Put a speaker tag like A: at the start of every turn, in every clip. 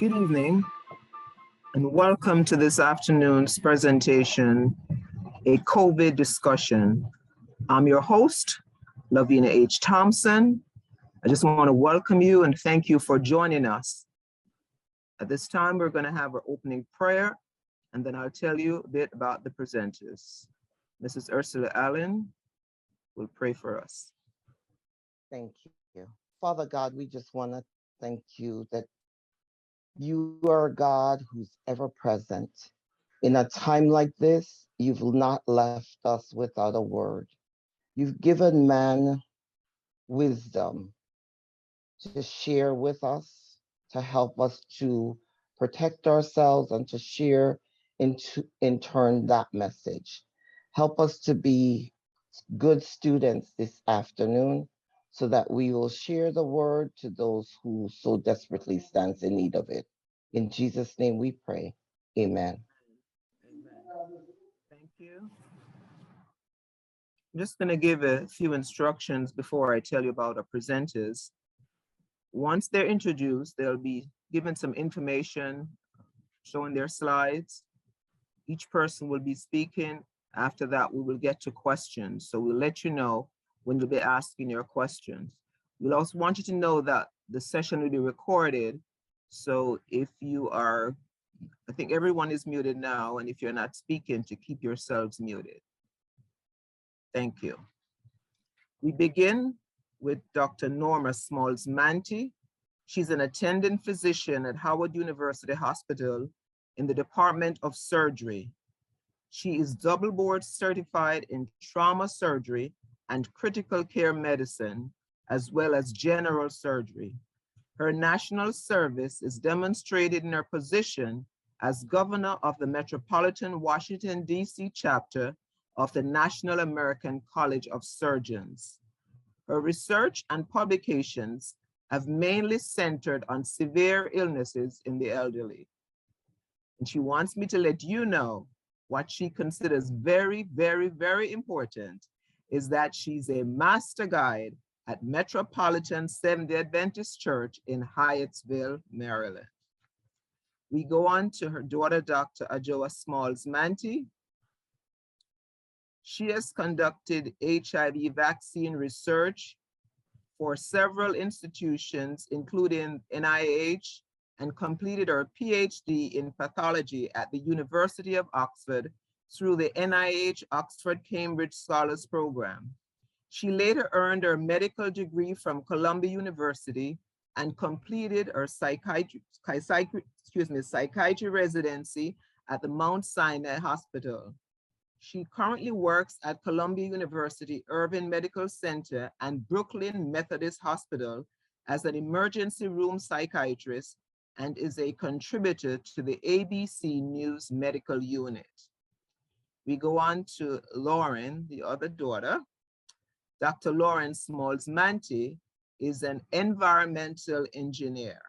A: Good evening, and welcome to this afternoon's presentation, a COVID discussion. I'm your host, Lavina H. Thompson. I just want to welcome you and thank you for joining us. At this time, we're going to have our opening prayer, and then I'll tell you a bit about the presenters. Mrs. Ursula Allen will pray for us.
B: Thank you. Father God, we just want to thank you that you are a God who's ever present. In a time like this, you've not left us without a word. You've given man wisdom to share with us, to help us to protect ourselves and to share in turn that message. Help us to be good students this afternoon so that we will share the word to those who so desperately stands in need of it. In Jesus' name we pray. Amen.
A: Amen. Thank you. I'm just going to give a few instructions before I tell you about our presenters. Once they're introduced, they'll be given some information, showing their slides. Each person will be speaking. After that, we will get to questions. So we'll let you know when you'll be asking your questions. We'll also want you to know that the session will be recorded. So if you are, I think everyone is muted now, and if you're not speaking, to keep yourselves muted. Thank you. We begin with Dr. Norma Smalls-Manty. She's an attending physician at Howard University Hospital in the Department of Surgery. She is double board certified in trauma surgery and critical care medicine, as well as general surgery. Her national service is demonstrated in her position as governor of the Metropolitan Washington, D.C. chapter of the National American College of Surgeons. Her research and publications have mainly centered on severe illnesses in the elderly. And she wants me to let you know what she considers very, very, very important is that she's a master guide at Metropolitan Seventh-day Adventist Church in Hyattsville, Maryland. We go on to her daughter, Dr. Ajoa Smalls-Manty. She has conducted HIV vaccine research for several institutions, including NIH, and completed her PhD in pathology at the University of Oxford through the NIH Oxford Cambridge Scholars Program. She later earned her medical degree from Columbia University and completed her psychiatry residency at the Mount Sinai Hospital. She currently works at Columbia University Irving Medical Center and Brooklyn Methodist Hospital as an emergency room psychiatrist and is a contributor to the ABC News Medical Unit. We go on to Lauren, the other daughter. Dr. Lauren Smalls-Manty is an environmental engineer.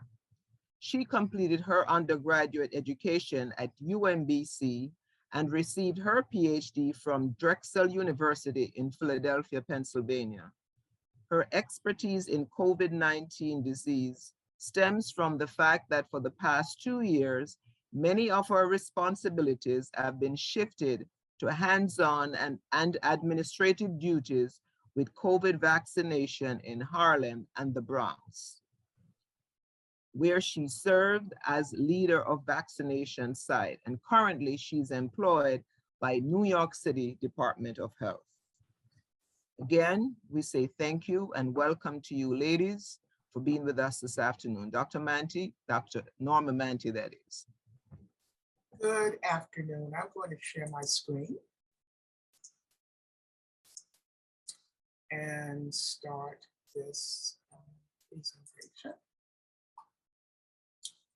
A: She completed her undergraduate education at UMBC and received her PhD from Drexel University in Philadelphia, Pennsylvania. Her expertise in COVID-19 disease stems from the fact that for the past 2 years, many of our responsibilities have been shifted to hands-on and administrative duties with COVID vaccination in Harlem and the Bronx, where she served as leader of vaccination site, and currently she's employed by New York City Department of Health. Again, we say thank you and welcome to you ladies for being with us this afternoon. Dr. Manty, Dr. Norma Manty, that is.
C: Good afternoon. I'm going to share my screen and start this presentation.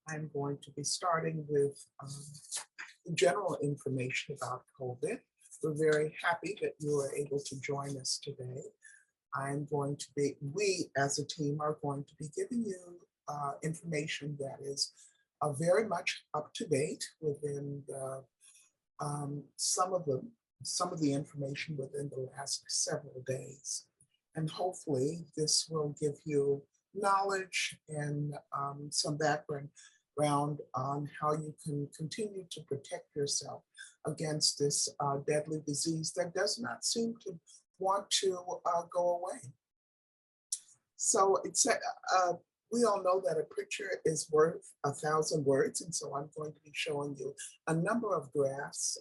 C: I'm going to be starting with general information about COVID. We're very happy that you are able to join us today. We as a team are going to be giving you information that is very much up to date within the, some of the information within the last several days. And hopefully this will give you knowledge and some background background on how you can continue to protect yourself against this deadly disease that does not seem to want to go away. So we all know that a picture is worth 1,000 words, and so I'm going to be showing you a number of graphs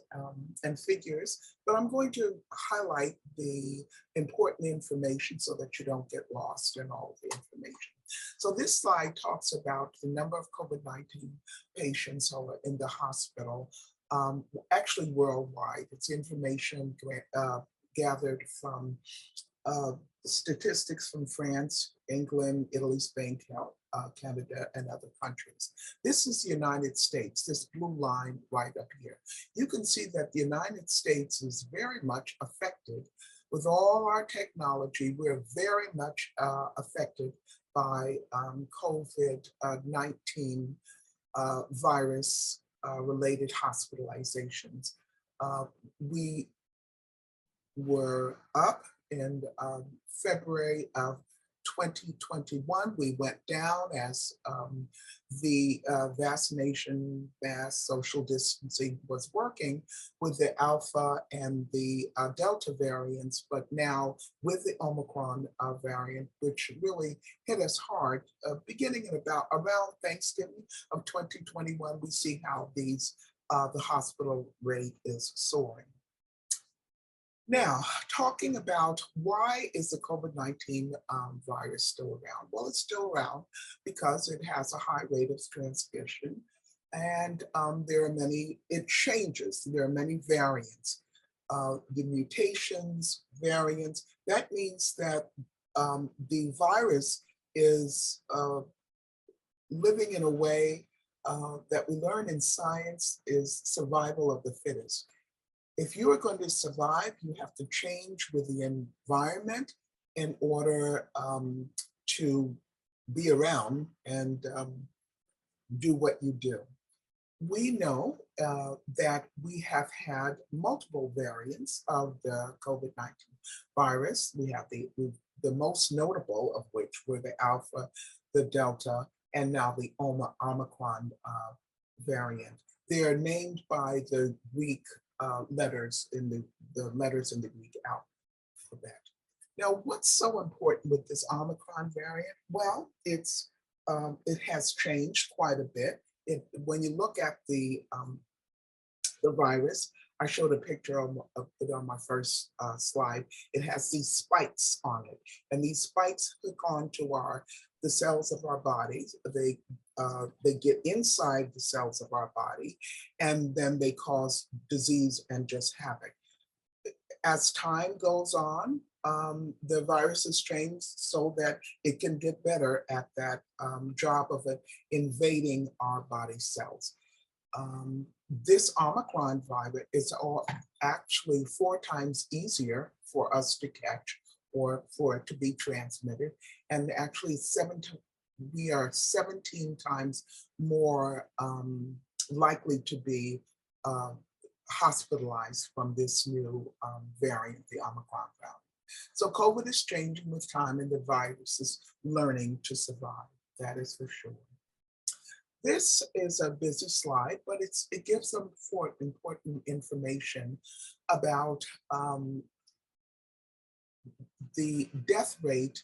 C: and figures, but I'm going to highlight the important information so that you don't get lost in all of the information. So this slide talks about the number of COVID-19 patients who are in the hospital, actually worldwide. It's information gathered from statistics from France, England, Italy, Spain, Canada, and other countries. This is the United States, this blue line right up here. You can see that the United States is very much affected with all our technology. We're very much affected by COVID-19 virus related hospitalizations. We were up in February of 2021. We went down as the vaccination, mass social distancing was working with the Alpha and the Delta variants, but now with the Omicron variant, which really hit us hard, beginning in around Thanksgiving of 2021, we see how the hospital rate is soaring. Now, talking about why is the COVID-19 virus still around? Well, it's still around because it has a high rate of transmission, and it changes. There are many variants. The mutations, variants, that means that the virus is living in a way that we learn in science is survival of the fittest. If you are going to survive, you have to change with the environment in order to be around and do what you do. We know that we have had multiple variants of the COVID-19 virus. We have the most notable of which were the Alpha, the Delta, and now the Omicron variant. They are named by the Greek letters in the letters in the Greek alphabet. Now, what's so important with this Omicron variant? Well, it has changed quite a bit. When you look at the virus, I showed a picture of it on my first slide. It has these spikes on it, and these spikes hook onto the cells of our bodies. They get inside the cells of our body, and then they cause disease and just havoc. As time goes on, the virus has changed so that it can get better at that job of invading our body cells. This Omicron virus is actually 4 times easier for us to catch or for it to be transmitted, and actually we are 17 times more likely to be hospitalized from this new variant, the Omicron variant. So COVID is changing with time, and the virus is learning to survive. That is for sure. This is a busy slide, but it gives some important information about the death rate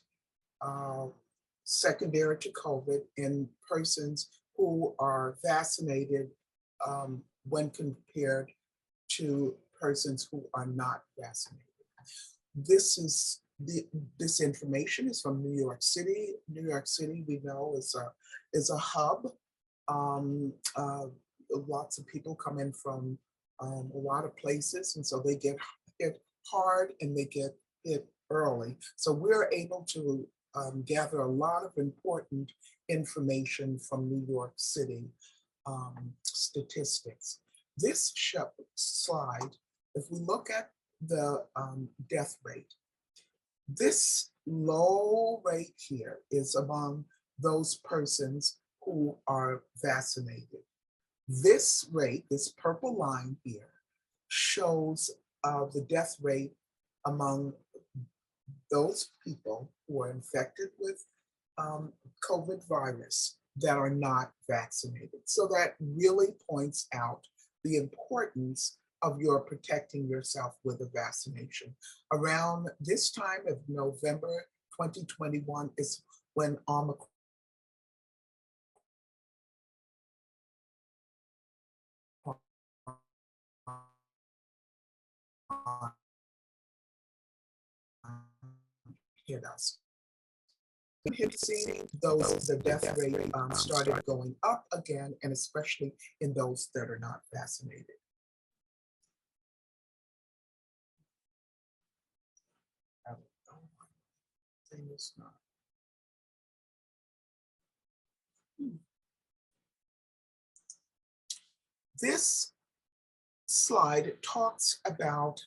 C: secondary to COVID in persons who are vaccinated when compared to persons who are not vaccinated. This information is from New York City. New York City, we know, is a hub. Lots of people come in from a lot of places, and so they get hit hard and they get hit early. So we're able to gather a lot of important information from New York City statistics. This slide, if we look at the death rate, this low rate here is among those persons who are vaccinated. This rate, this purple line here, shows the death rate among those people who are infected with COVID virus that are not vaccinated. So that really points out the importance of your protecting yourself with a vaccination. Around this time of November 2021 is when Omicron hit us. The death rate started going up again, and especially in those that are not vaccinated. Thing is not. This slide talks about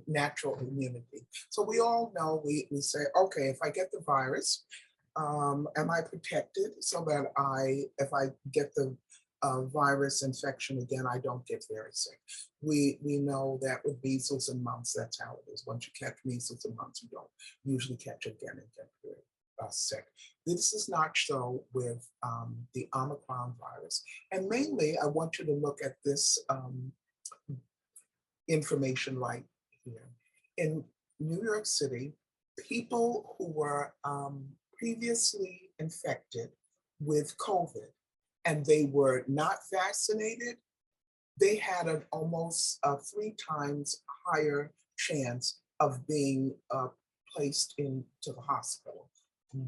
C: natural immunity. So we all know, we say, okay, if I get the virus, am I protected so that if I get the virus infection again, I don't get very sick? We know that with measles and mumps, that's how it is. Once you catch measles and mumps, you don't usually catch again and get very sick. This is not so with the Omicron virus. And mainly, I want you to look at this information right here. In New York City, people who were previously infected with COVID and they were not vaccinated, they had an almost 3 times higher chance of being placed into the hospital.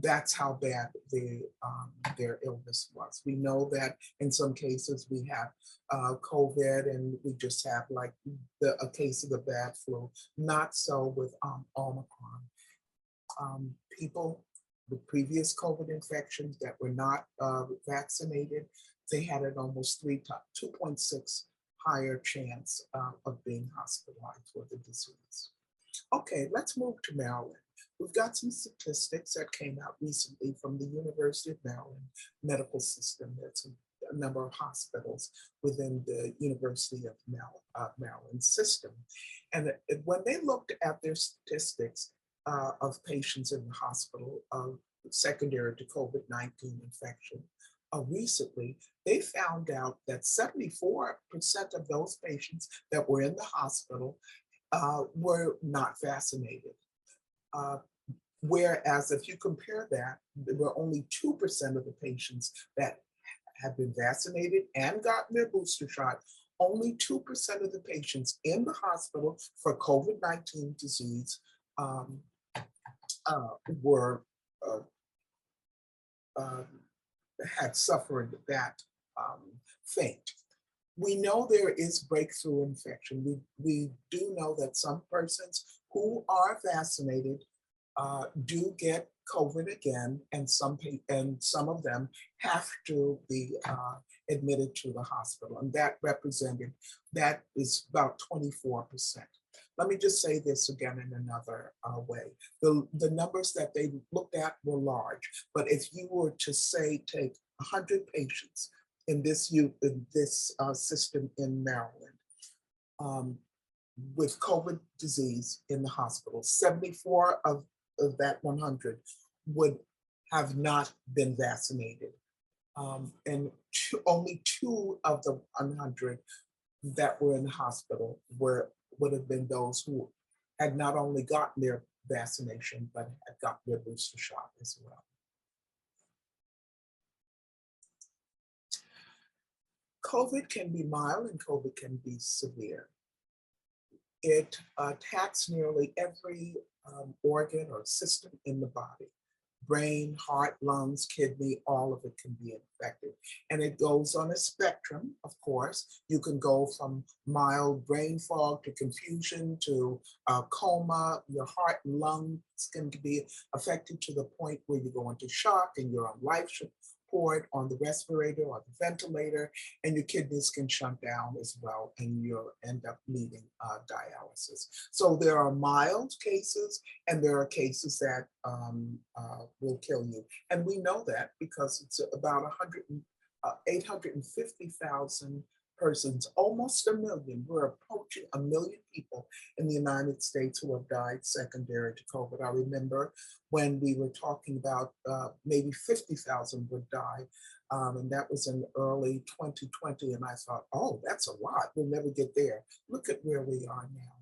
C: That's how bad their illness was. We know that in some cases we have COVID and we just have like a case of the bad flu. Not so with Omicron. People with previous COVID infections that were not vaccinated, they had an almost 2.6 higher chance of being hospitalized for the disease. Okay, let's move to Maryland. We've got some statistics that came out recently from the University of Maryland medical system. There's a number of hospitals within the University of Maryland system. And when they looked at their statistics of patients in the hospital secondary to COVID-19 infection, recently, they found out that 74% of those patients that were in the hospital were not vaccinated. Whereas if you compare that, there were only 2% of the patients that had been vaccinated and gotten their booster shot. Only 2% of the patients in the hospital for COVID-19 disease had suffered that fate. We know there is breakthrough infection. We do know that some persons who are vaccinated do get COVID again, and some of them have to be admitted to the hospital, and that is about 24%. Let me just say this again in another way. The numbers that they looked at were large, but if you were to say take 100 patients in this system in Maryland with COVID disease in the hospital, 74 of that 100 would have not been vaccinated. And only 2 of the 100 that were in the hospital would have been those who had not only gotten their vaccination, but had gotten their booster shot as well. COVID can be mild and COVID can be severe. It attacks nearly every organ or system in the body. Brain, heart, lungs, kidney, all of it can be infected. And it goes on a spectrum, of course. You can go from mild brain fog to confusion to coma. Your heart and lungs can be affected to the point where you go into shock and you're on life support, on the respirator or the ventilator, and your kidneys can shut down as well, and you'll end up needing dialysis. So there are mild cases, and there are cases that will kill you. And we know that because it's about 850,000 persons, almost a million. We're approaching 1 million people in the United States who have died secondary to COVID. I remember when we were talking about maybe 50,000 would die And that was in early 2020. And I thought, oh, that's a lot. We'll never get there. Look at where we are now.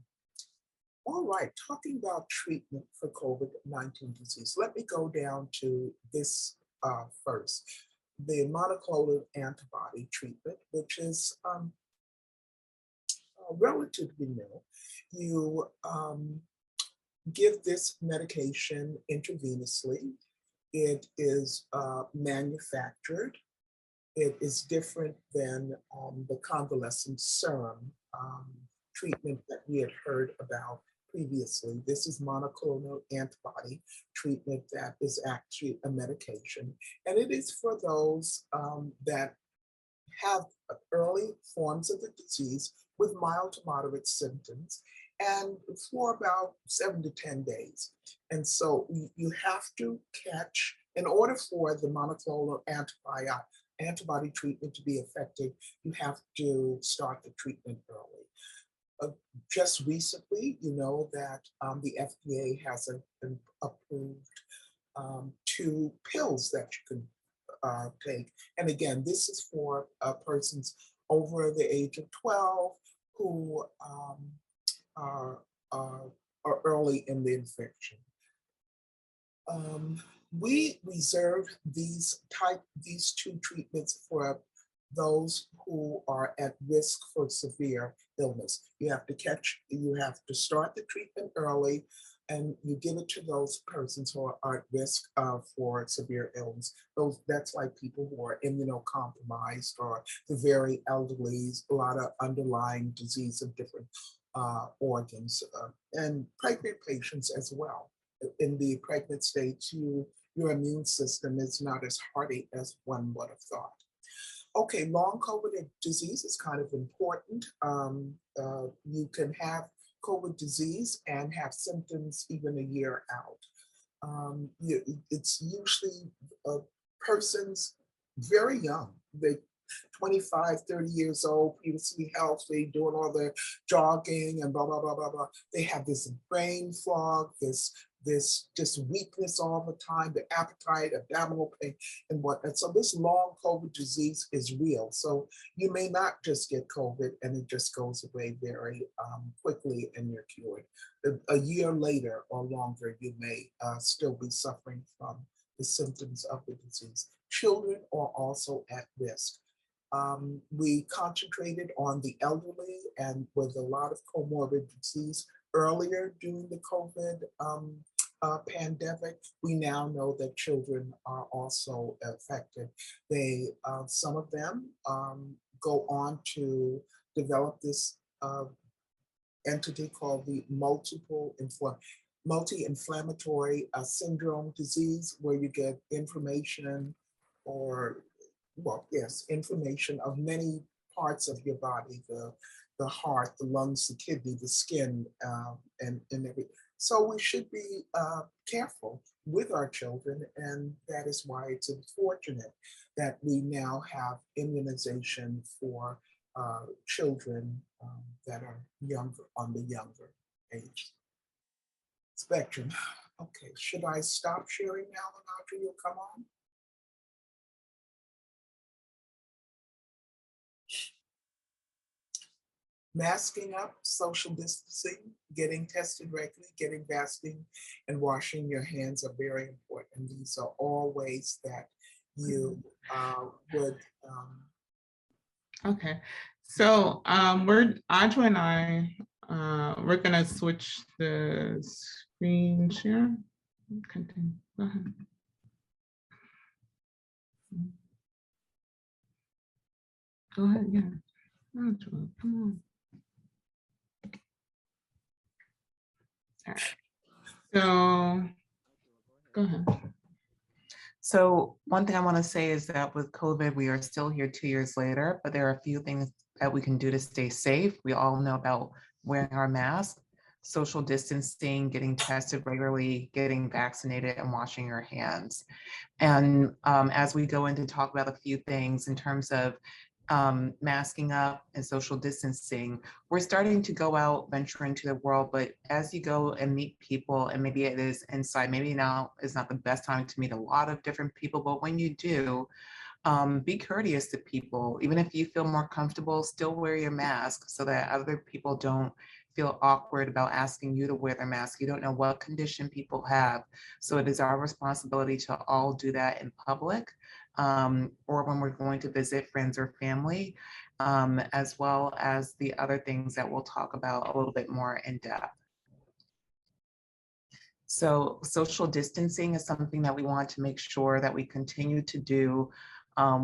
C: All right, talking about treatment for COVID-19 disease, let me go down to this first. The monoclonal antibody treatment, which is relatively new. You give this medication intravenously. It is manufactured. It is different than the convalescent serum treatment that we had heard about previously. This is monoclonal antibody treatment that is actually a medication. And it is for those that have early forms of the disease with mild to moderate symptoms and for about 7 to 10 days. And so you have to catch, in order for the monoclonal antibody treatment to be effective, you have to start the treatment early. Just recently, you know that the FDA has approved 2 pills that you can take. And again, this is for persons over the age of 12 who are early in the infection. We reserve these 2 treatments for those who are at risk for severe illness. You have to start the treatment early, and you give it to those persons who are at risk for severe illness. That's like people who are immunocompromised or the very elderly, a lot of underlying disease of different organs, and pregnant patients as well. In the pregnant state, your immune system is not as hardy as one would have thought. Okay, long COVID disease is kind of important. You can have COVID disease and have symptoms even a year out. It's usually persons very young. They 25, 30 years old, previously healthy, doing all their jogging and blah, blah, blah, blah, blah. They have this brain fog, this just weakness all the time, the appetite, abdominal pain, and whatnot. So this long COVID disease is real. So you may not just get COVID and it just goes away very quickly and you're cured. A year later or longer, you may still be suffering from the symptoms of the disease. Children are also at risk. We concentrated on the elderly and with a lot of comorbid disease earlier during the COVID pandemic. We now know that children are also affected. Some of them go on to develop this entity called the multi-inflammatory syndrome disease, where you get information information of many parts of your body, the heart, the lungs, the kidney, the skin, and everything. So we should be careful with our children, and that is why it's unfortunate that we now have immunization for children that are on the younger age spectrum. Okay, should I stop sharing now, and Audrey, you'll come on? Masking up, social distancing, getting tested regularly, getting vaccine, and washing your hands are very important. These are all ways that you would.
D: Okay, so Audrey and I, we're gonna switch the screen share. Continue. Go ahead. Go ahead, yeah. Audrey, come on. All right. So, go ahead.
E: So one thing I want to say is that with COVID, we are still here 2 years later, but there are a few things that we can do to stay safe. We all know about wearing our mask, social distancing, getting tested regularly, getting vaccinated, and washing your hands. And as we go in to talk about a few things in terms of masking up and social distancing, we're starting to go out, venture into the world, but as you go and meet people, and maybe it is inside, maybe now is not the best time to meet a lot of different people, but when you do, Be courteous to people. Even if you feel more comfortable, still wear your mask so that other people don't feel awkward about asking you to wear their mask. You don't know what condition people have. So it is our responsibility to all do that in public, or when we're going to visit friends or family, as well as the other things that we'll talk about a little bit more in depth. So social distancing is something that we want to make sure that we continue to do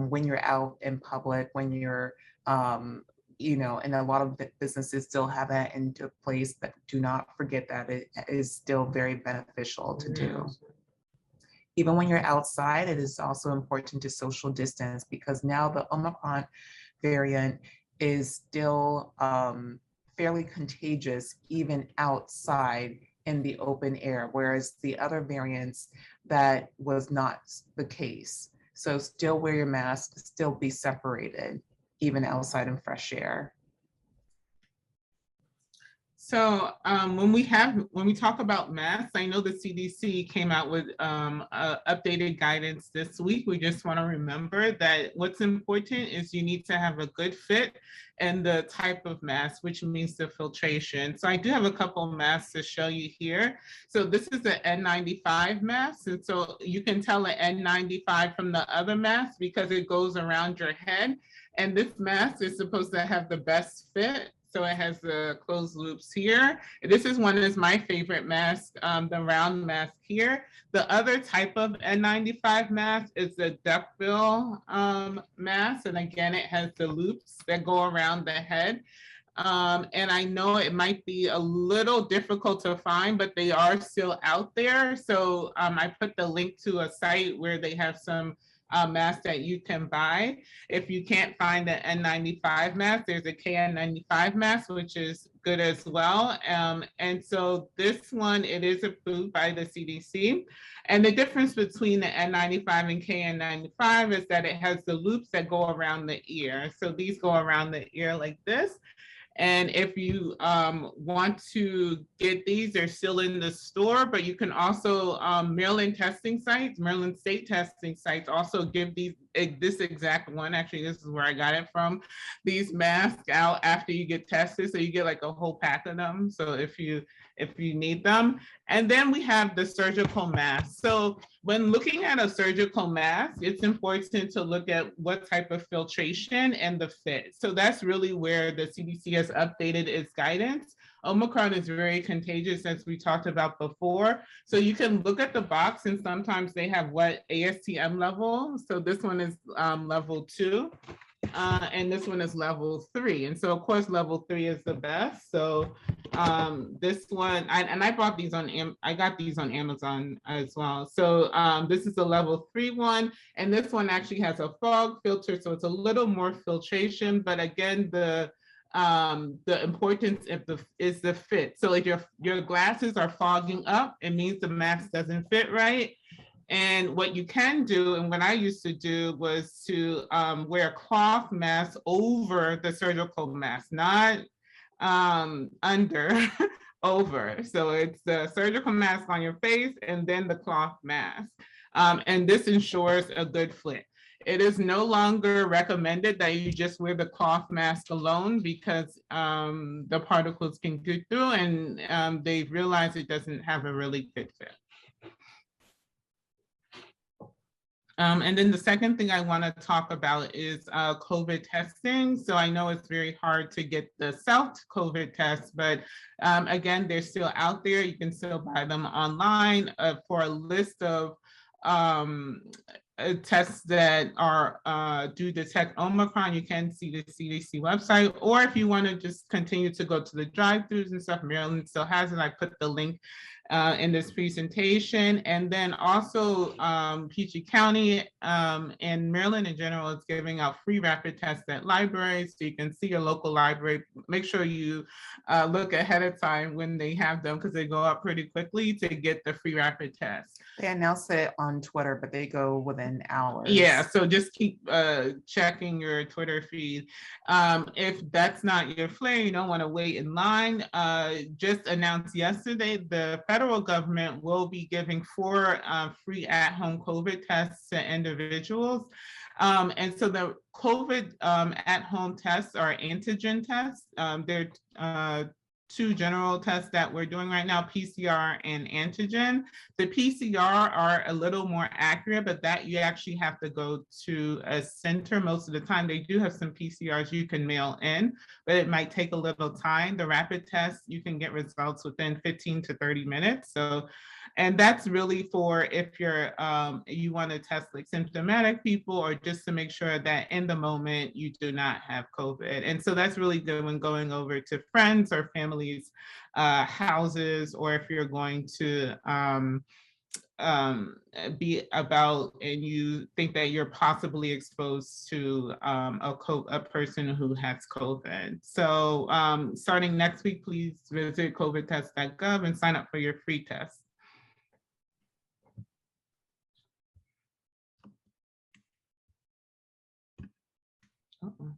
E: when you're out in public, when you're, and a lot of businesses still have that into place, but do not forget that it is still very beneficial to do. Even when you're outside, it is also important to social distance, because now the Omicron variant is still fairly contagious even outside in the open air, whereas the other variants, that was not the case. So still wear your mask, still be separated, even outside in fresh air.
D: So when we talk about masks, I know the CDC came out with updated guidance this week. We just want to remember that what's important is you need to have a good fit and the type of mask, which means the filtration. So I do have a couple of masks to show you here. So this is the N95 mask. And so you can tell an N95 from the other mask because it goes around your head. And this mask is supposed to have the best fit. So it has the closed loops here. This is one of my favorite masks, the round mask here. The other type of N95 mask is the duckbill mask. And again, it has the loops that go around the head. And I know it might be a little difficult to find, but they are still out there. So I put the link to a site where they have some mask that you can buy. If you can't find the N95 mask, there's a KN95 mask, which is good as well. And so this one, it is approved by the CDC. And the difference between the N95 and KN95 is that it has the loops that go around the ear. So these go around the ear like this. And if you want to get these, they're still in the store, but you can also, Maryland state testing sites also give these, this exact one, actually, this is where I got it from, these masks out after you get tested. So you get like a whole pack of them. So if you need them. And then we have the surgical mask. So when looking at a surgical mask, it's important to look at what type of filtration and the fit. So that's really where the CDC has updated its guidance. Omicron is very contagious, as we talked about before. So you can look at the box, and sometimes they have what ASTM level. So this one is level 2. And this one is level 3. And so of course, level 3 is the best. So this one, I bought these I got these on Amazon as well. So this is the level 3 one. And this one actually has a fog filter. So it's a little more filtration, but again, the importance is the fit. So if your glasses are fogging up, it means the mask doesn't fit right. And what you can do, and what I used to do, was to wear a cloth mask over the surgical mask, not under, over. So it's the surgical mask on your face and then the cloth mask. And this ensures a good fit. It is no longer recommended that you just wear the cloth mask alone, because the particles can get through, and they've realized it doesn't have a really good fit. And then the second thing I want to talk about is COVID testing. So I know it's very hard to get the self-COVID test, but again, they're still out there. You can still buy them online for a list of tests that are do detect Omicron. You can see the CDC website, or if you want to just continue to go to the drive-thrus and stuff, Maryland still has it. I put the link in this presentation. And then also PG County and Maryland in general is giving out free rapid tests at libraries. So you can see your local library. Make sure you look ahead of time when they have them, because they go up pretty quickly to get the free rapid tests.
E: They announce it on Twitter, but they go within hours.
D: Yeah, so just keep checking your Twitter feed. If that's not your flair, you don't want to wait in line. Just announced yesterday, the federal government will be giving 4 free at-home COVID tests to individuals. And so the COVID at-home tests are antigen tests. They're two general tests that we're doing right now, PCR and antigen. The PCR are a little more accurate, but that you actually have to go to a center most of the time. They do have some PCRs you can mail in, but it might take a little time. The rapid test, you can get results within 15 to 30 minutes. So, and that's really for if you're, you want to test like symptomatic people, or just to make sure that in the moment you do not have COVID. And so that's really good when going over to friends or families' houses, or if you're going to be about and you think that you're possibly exposed to a person who has COVID. So starting next week, please visit covidtest.gov and sign up for your free test. Uh-oh.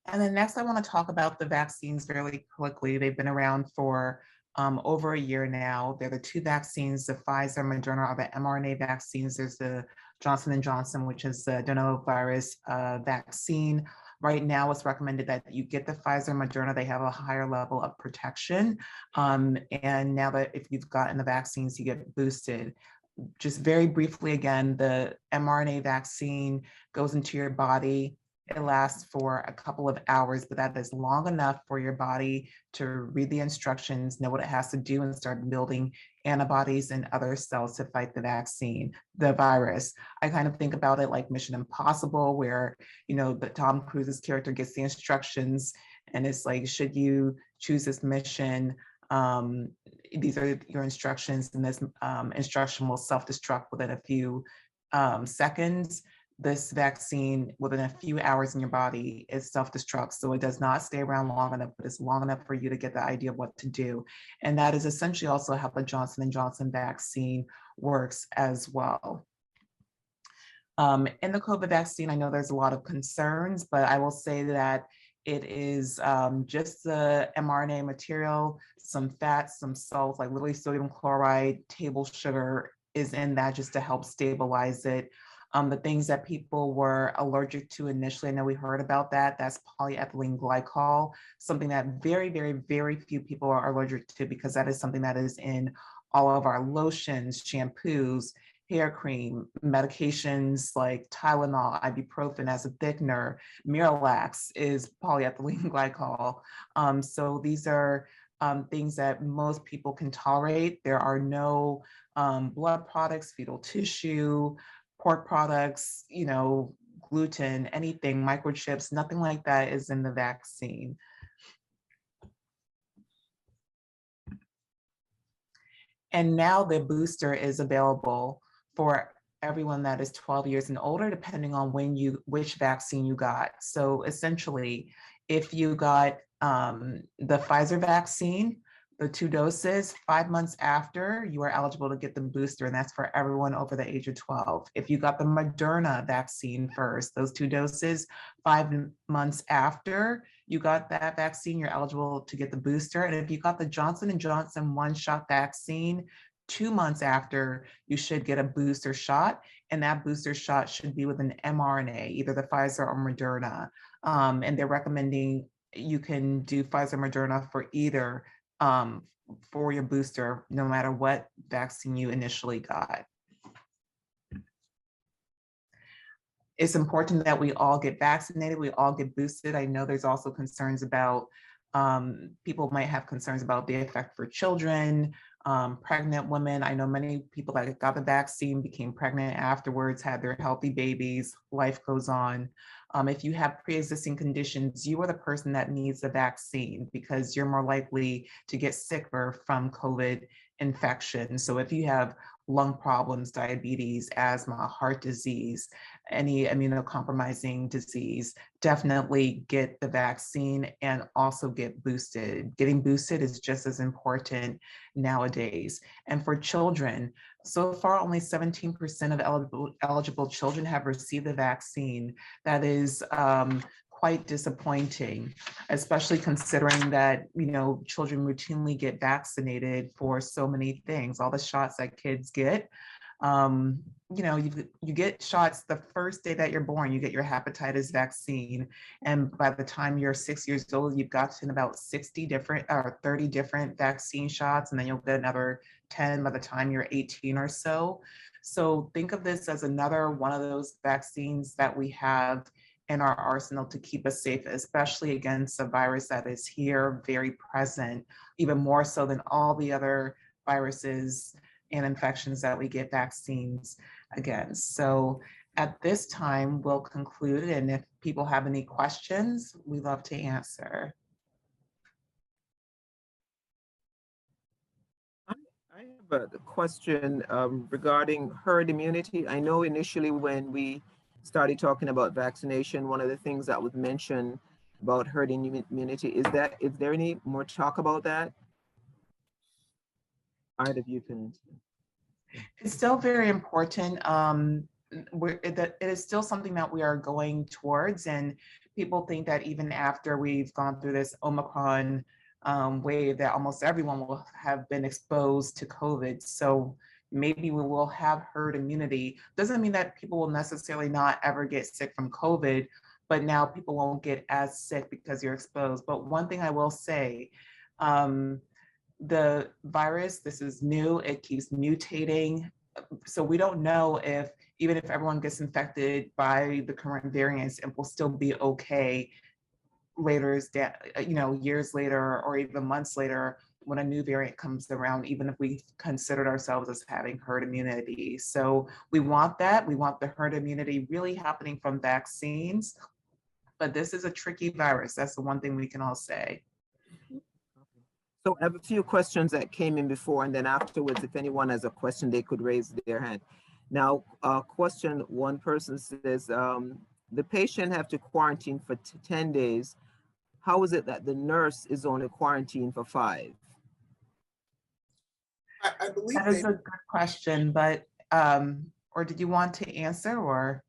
E: And then next, I want to talk about the vaccines really quickly. They've been around for over a year now. They're the two vaccines, the Pfizer, Moderna are the mRNA vaccines. There's the Johnson & Johnson, which is the adenovirus vaccine. Right now, it's recommended that you get the Pfizer, Moderna. They have a higher level of protection. And now that if you've gotten the vaccines, you get boosted. Just very briefly again, the mRNA vaccine goes into your body. It lasts for a couple of hours, but that is long enough for your body to read the instructions, know what it has to do, and start building antibodies and other cells to fight the virus. I kind of think about it like Mission Impossible, where, you know, the Tom Cruise's character gets the instructions and it's like, should you choose this mission? These are your instructions, and this instruction will self-destruct within a few seconds. This vaccine, within a few hours in your body, it self-destructs. So it does not stay around long enough, but it's long enough for you to get the idea of what to do. And that is essentially also how the Johnson & Johnson vaccine works as well. In the COVID vaccine, I know there's a lot of concerns, but I will say that it is just the mRNA material, some fats, some salts, like literally sodium chloride, table sugar is in that just to help stabilize it. The things that people were allergic to initially, I know we heard about that, that's polyethylene glycol, something that very, very, very few people are allergic to, because that is something that is in all of our lotions, shampoos, hair cream, medications like Tylenol, ibuprofen as a thickener, Miralax is polyethylene glycol. So these are things that most people can tolerate. There are no blood products, fetal tissue, pork products, you know, gluten, anything, microchips, nothing like that is in the vaccine. And now the booster is available for everyone that is 12 years and older, depending on which vaccine you got. So essentially, if you got the Pfizer vaccine, the 2 doses, 5 months after, you are eligible to get the booster, and that's for everyone over the age of 12. If you got the Moderna vaccine first, those 2 doses, 5 months after you got that vaccine, you're eligible to get the booster. And if you got the Johnson & Johnson one-shot vaccine, 2 months after, you should get a booster shot, and that booster shot should be with an mRNA, either the Pfizer or Moderna. And they're recommending you can do Pfizer, Moderna for either for your booster, no matter what vaccine you initially got. It's important that we all get vaccinated, we all get boosted. I know there's also concerns about, people might have concerns about the effect for children, pregnant women. I know many people that got the vaccine became pregnant afterwards, had their healthy babies, life goes on. If you have pre-existing conditions, you are the person that needs the vaccine because you're more likely to get sicker from COVID infection. So if you have lung problems, diabetes, asthma, heart disease, any immunocompromising disease, definitely get the vaccine and also get boosted. Getting boosted is just as important nowadays. And for children, so far only 17% of eligible children have received the vaccine. That is quite disappointing, especially considering that, you know, children routinely get vaccinated for so many things, all the shots that kids get. You know, you get shots the first day that you're born, you get your hepatitis vaccine. And by the time you're 6 years old, you've gotten about 60 different or 30 different vaccine shots, and then you'll get another 10 by the time you're 18 or so. So think of this as another one of those vaccines that we have in our arsenal to keep us safe, especially against a virus that is here, very present, even more so than all the other viruses and infections that we get vaccines against. So at this time, we'll conclude, and if people have any questions, we love to answer.
A: I have a question regarding herd immunity. I know initially when we started talking about vaccination, one of the things that was mentioned about herd immunity is there any more talk about that? Either of you can.
E: It's still very important. It is still something that we are going towards, and people think that even after we've gone through this Omicron wave, that almost everyone will have been exposed to COVID. So maybe we will have herd immunity. Doesn't mean that people will necessarily not ever get sick from COVID, but now people won't get as sick because you're exposed. But one thing I will say, the virus, this is new, it keeps mutating. So we don't know if, even if everyone gets infected by the current variants, it will still be okay later, you know, years later or even months later when a new variant comes around, even if we considered ourselves as having herd immunity. So we want that. We want the herd immunity really happening from vaccines, but this is a tricky virus. That's the one thing we can all say.
A: So I have a few questions that came in before, and then afterwards, if anyone has a question, they could raise their hand. Now, question one person says, the patient have to quarantine for 10 days. How is it that the nurse is only quarantined for 5?
C: I believe
E: That is a good question, but, or did you want to answer, or?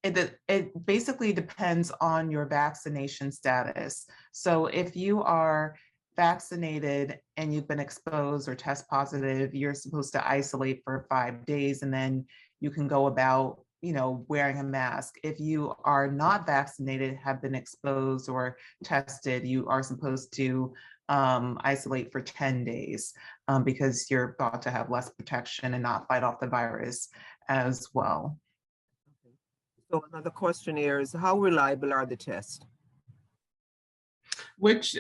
E: It basically depends on your vaccination status. So if you are vaccinated and you've been exposed or test positive, you're supposed to isolate for 5 days, and then you can go about, you know, wearing a mask. If you are not vaccinated, have been exposed or tested, you are supposed to isolate for 10 days because you're thought to have less protection and not fight off the virus as well.
A: So another question here is, how reliable are the tests?
D: Which,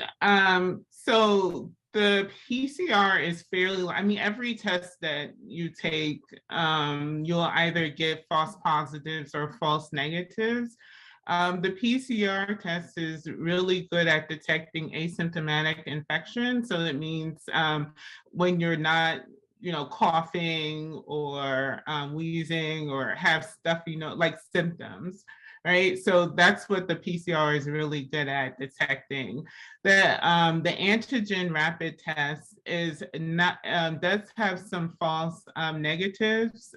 D: so the PCR is fairly, I mean, every test that you take, you'll either get false positives or false negatives. The PCR test is really good at detecting asymptomatic infection. So that means when you're not, you know, coughing or wheezing or have stuffy, like symptoms, right? So that's what the PCR is really good at detecting. The antigen rapid test is not, does have some false negatives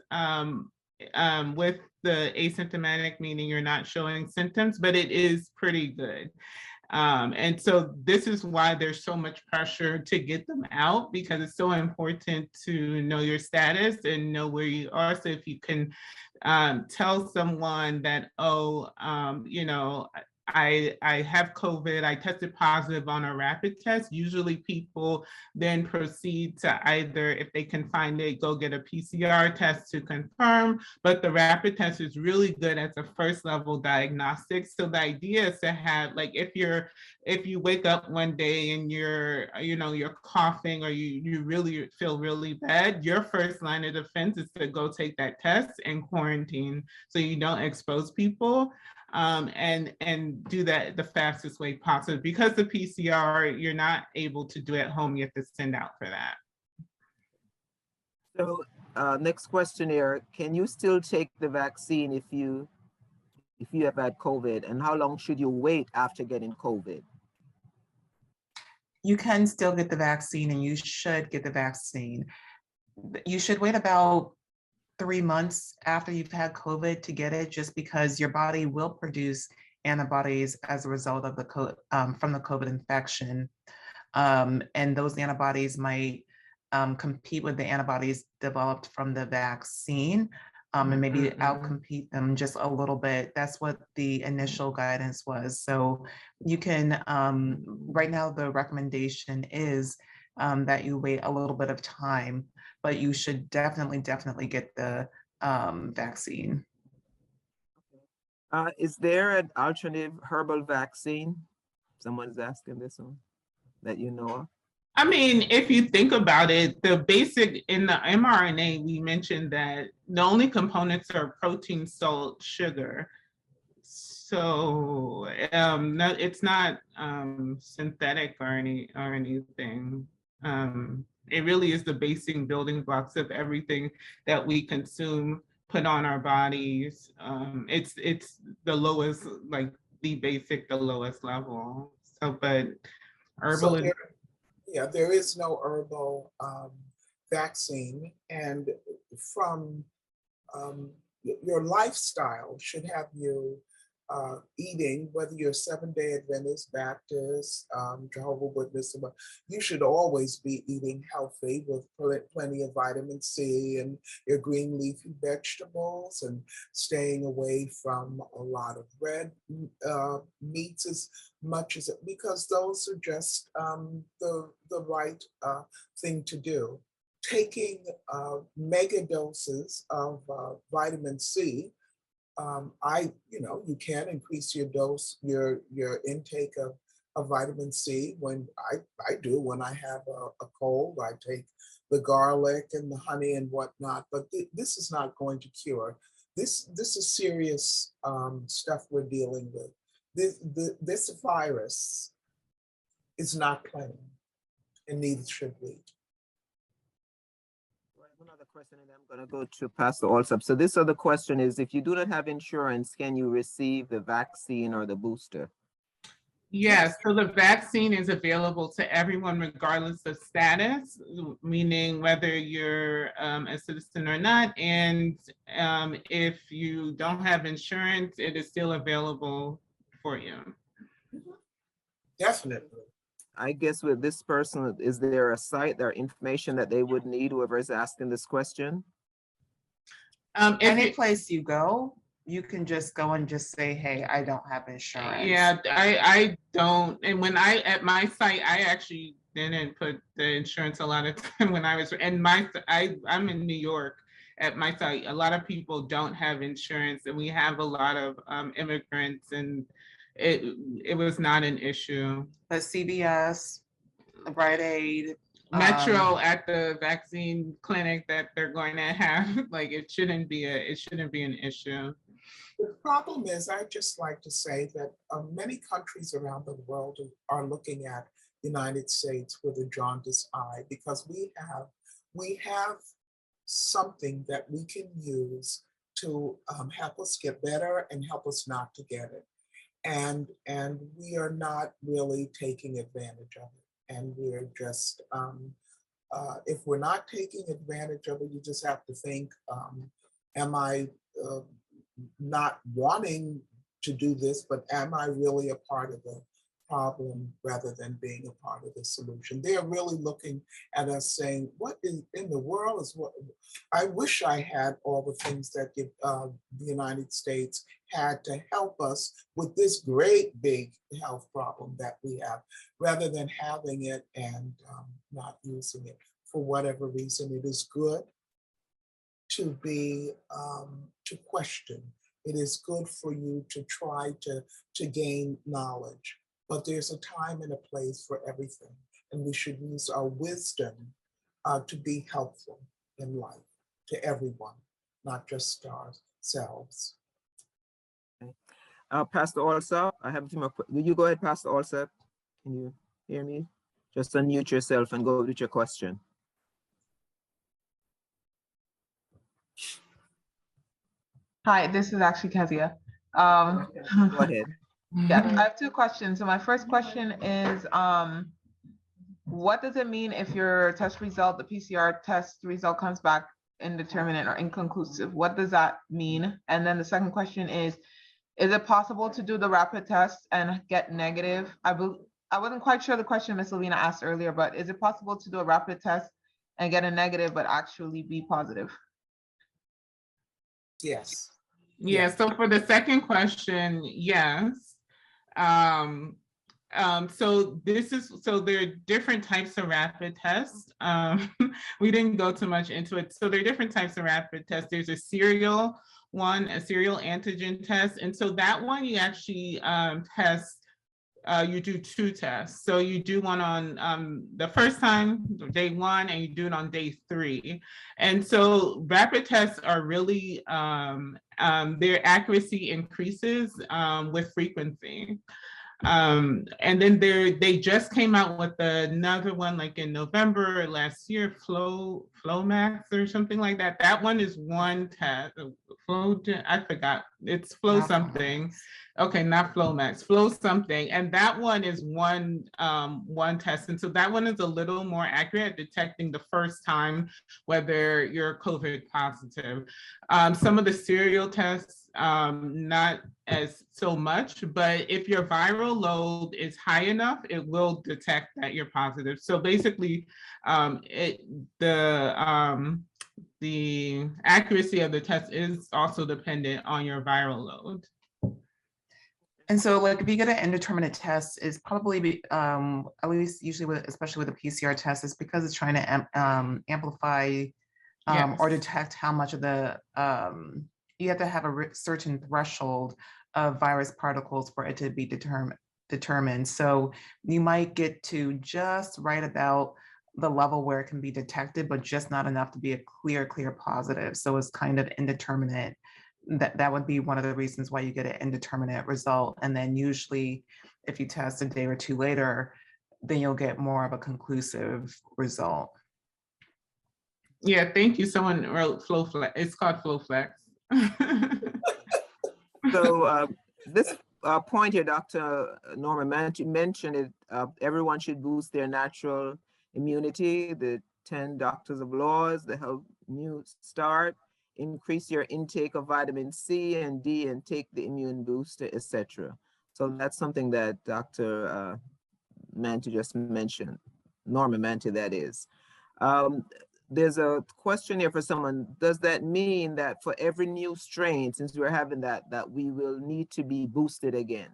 D: with the asymptomatic, meaning you're not showing symptoms, but it is pretty good. And so this is why there's so much pressure to get them out, because it's so important to know your status and know where you are. So if you can tell someone that, oh, you know, I have COVID, I tested positive on a rapid test, usually people then proceed to either, if they can find it, go get a PCR test to confirm, but the rapid test is really good as a first level diagnostic. So the idea is to have, like, if you wake up one day and you're, you know, you're coughing or you really feel really bad, your first line of defense is to go take that test and quarantine so you don't expose people. And do that the fastest way possible. Because the PCR, you're not able to do at home, you have to send out for that.
A: So next question here, can you still take the vaccine if you have had COVID, and how long should you wait after getting COVID?
E: You can still get the vaccine, and you should get the vaccine. You should wait about 3 months after you've had COVID to get it, just because your body will produce antibodies as a result of from the COVID infection. And those antibodies might compete with the antibodies developed from the vaccine, and maybe outcompete them just a little bit. That's what the initial guidance was. So you can, right now the recommendation is that you wait a little bit of time, but you should definitely get the vaccine.
A: Is there an alternative herbal vaccine? Someone's asking this one that you know of.
D: I mean, if you think about it, the basic in the mRNA, we mentioned that the only components are protein, salt, sugar. So no, it's not synthetic or anything. It really is the basic building blocks of everything that we consume, put on our bodies. It's the lowest, like the lowest level. So, but herbal.
C: So there is no herbal vaccine, and from your lifestyle should have you eating, whether you're Seventh-day Adventist, Baptist, Jehovah's Witness, you should always be eating healthy with plenty of vitamin C and your green leafy vegetables, and staying away from a lot of red meats as much as because those are just the right thing to do. Taking mega doses of vitamin C, you can increase your dose, your intake of vitamin C. When I do, when I have a cold, I take the garlic and the honey and whatnot, but this is not going to cure. This is serious stuff we're dealing with. This virus is not playing, and neither should we.
A: Another question, and I'm going to go to Pastor Alsop. So this other question is, if you do not have insurance, can you receive the vaccine or the booster?
D: Yes, so the vaccine is available to everyone regardless of status, meaning whether you're a citizen or not. And if you don't have insurance, it is still available for you.
C: Definitely.
A: I guess with this person, is there a site, there information that they would need, whoever is asking this question?
E: Any place you go, you can just go and just say, hey, I don't have insurance.
D: Yeah, I don't. And when at my site, I actually didn't put the insurance a lot of time when I was, and I'm in New York. At my site, a lot of people don't have insurance, and we have a lot of immigrants, and it was not an issue.
E: But CVS, Rite Aid,
D: Metro at the vaccine clinic that they're going to have, like it shouldn't be an issue.
C: The problem is, I just like to say that many countries around the world are looking at the United States with a jaundiced eye, because we have something that we can use to help us get better and help us not to get it. And we are not really taking advantage of it. And we're just, if we're not taking advantage of it, you just have to think, am I not wanting to do this, but am I really a part of the problem rather than being a part of the solution? They're really looking at us saying, what in the world is what? I wish I had all the things that the United States had to help us with this great big health problem that we have, rather than having it and not using it for whatever reason. It is good to be, to question. It is good for you to try to gain knowledge, but there's a time and a place for everything. And we should use our wisdom to be helpful in life to everyone, not just ourselves.
A: Okay. Pastor Alsop, I have a few more. Will you go ahead, Pastor Alsop? Can you hear me? Just unmute yourself and go with your question.
F: Hi, this is actually Kezia.
A: Go ahead.
F: Yeah, I have two questions. So my first question is, what does it mean if your test result, the PCR test result, comes back indeterminate or inconclusive? What does that mean? And then the second question is, Is it possible to do the rapid test and get negative? I wasn't quite sure the question Ms. Lavina asked earlier, but is it possible to do a rapid test and get a negative, but actually be positive?
C: Yes.
D: Yeah, so for the second question, yes. So there are different types of rapid tests. We didn't go too much into it. So there are different types of rapid tests. There's a serial one, a serial antigen test. And so that one you actually test, you do two tests. So you do one on the first time, day one, and you do it on day 3. And so rapid tests are really, their accuracy increases with frequency. And then they just came out with another one like in November last year, Flomax or something like that. That one is one test. I forgot. It's Flow something. Okay, not Flomax, Flow something. And that one is one test. And so that one is a little more accurate at detecting the first time whether you're COVID positive. Some of the serial tests, not as so much, but if your viral load is high enough, it will detect that you're positive. So basically, the accuracy of the test is also dependent on your viral load.
E: And so like if you get an indeterminate test, it's probably at least usually especially with a PCR test, it's because it's trying to amplify or detect how much of the, you have to have a certain threshold of virus particles for it to be determined. So you might get to just right about the level where it can be detected, but just not enough to be a clear positive. So it's kind of indeterminate. That would be one of the reasons why you get an indeterminate result. And then usually if you test a day or two later, then you'll get more of a conclusive result.
D: Yeah, thank you. Someone wrote FlowFlex. It's called FlowFlex.
A: So this point here, Dr. Norma mentioned it, everyone should boost their natural immunity, the 10 doctors of laws, the Health New Start, increase your intake of vitamin C and D and take the immune booster, etc. So that's something that Dr. Manti just mentioned, Norma Manti, that is. There's a question here for someone. Does that mean that for every new strain, since we're having that we will need to be boosted again?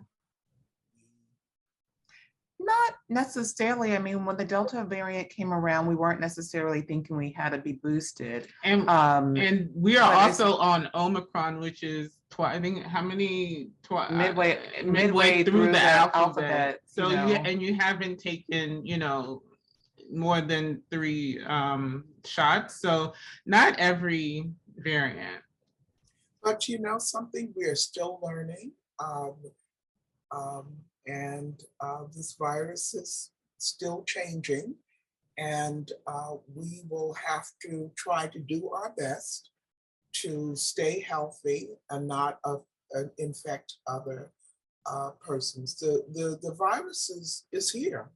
E: Not necessarily. I mean, when the Delta variant came around, we weren't necessarily thinking we had to be boosted.
D: And we are also on Omicron, which is I think how many midway through the alphabet. So you haven't taken, more than 3 shots. So not every variant.
C: But something, we're still learning. And this virus is still changing. And we will have to try to do our best to stay healthy and not infect other persons. The virus is here.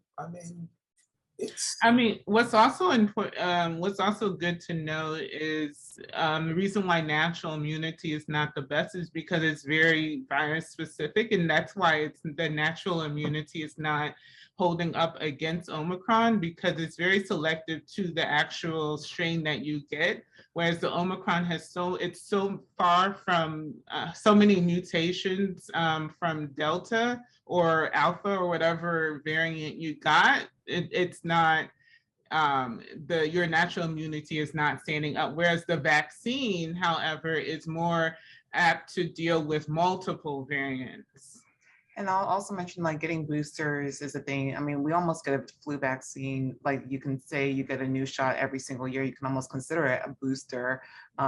D: What's also important, what's also good to know is the reason why natural immunity is not the best is because it's very virus specific, and that's why the natural immunity is not holding up against Omicron, because it's very selective to the actual strain that you get. Whereas the Omicron it's so far from so many mutations from Delta or Alpha or whatever variant you got. It's not, your natural immunity is not standing up. Whereas the vaccine, however, is more apt to deal with multiple variants.
E: And I'll also mention like getting boosters is a thing. I mean, we almost get a flu vaccine. Like you can say you get a new shot every single year. You can almost consider it a booster. We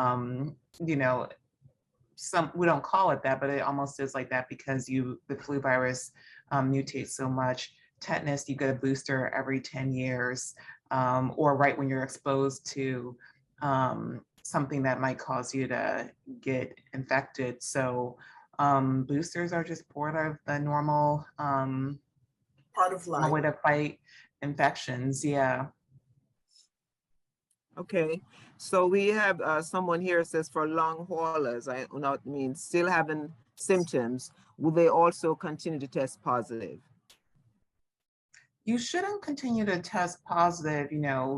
E: don't call it that, but it almost is like that because the flu virus mutates so much. Tetanus, you get a booster every 10 years or right when you're exposed to something that might cause you to get infected. So boosters are just part of the normal
C: part of life,
E: way to fight infections. Yeah.
A: Okay, so we have someone here says for long haulers, I mean still having symptoms, will they also continue to test positive?
E: You shouldn't continue to test positive,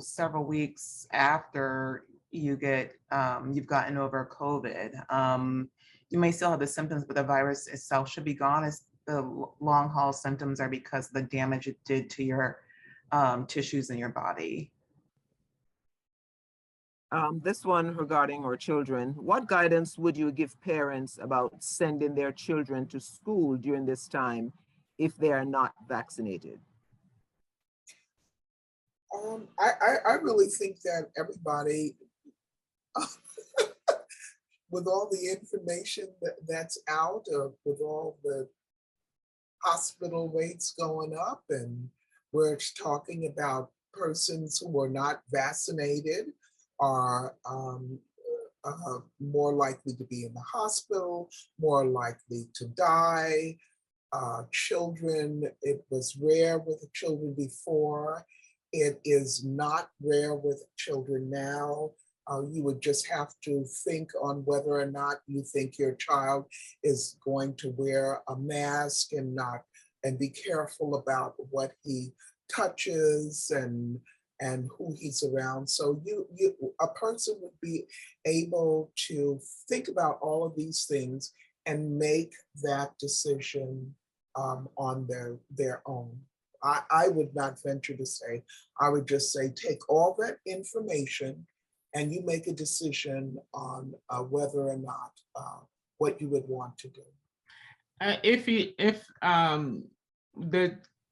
E: several weeks after you've gotten over COVID. You may still have the symptoms, but the virus itself should be gone. As the long haul symptoms are because of the damage it did to your tissues in your body.
A: This one regarding our children. What guidance would you give parents about sending their children to school during this time if they are not vaccinated?
C: I really think that everybody, with all the information that's out, with all the hospital rates going up, and we're talking about persons who are not vaccinated are more likely to be in the hospital, more likely to die. Children, it was rare with children before. It is not rare with children now. You would just have to think on whether or not you think your child is going to wear a mask and be careful about what he touches and who he's around. So a person would be able to think about all of these things and make that decision on their own. I would not venture to say. I would just say, take all that information and you make a decision on whether or not what you would want to do.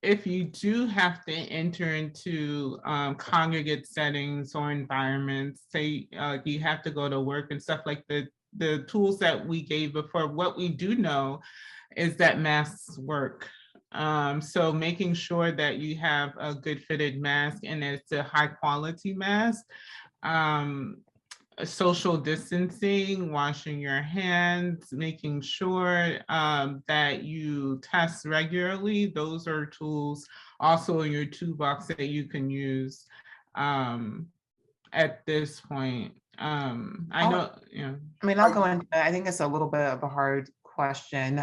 D: If you do have to enter into congregate settings or environments, say you have to go to work and stuff like the tools that we gave before, what we do know is that masks work. So making sure that you have a good fitted mask and it's a high quality mask. Social distancing, washing your hands, making sure that you test regularly. Those are tools also in your toolbox that you can use at this point. I know,
E: I'll go into that. I think it's a little bit of a hard question.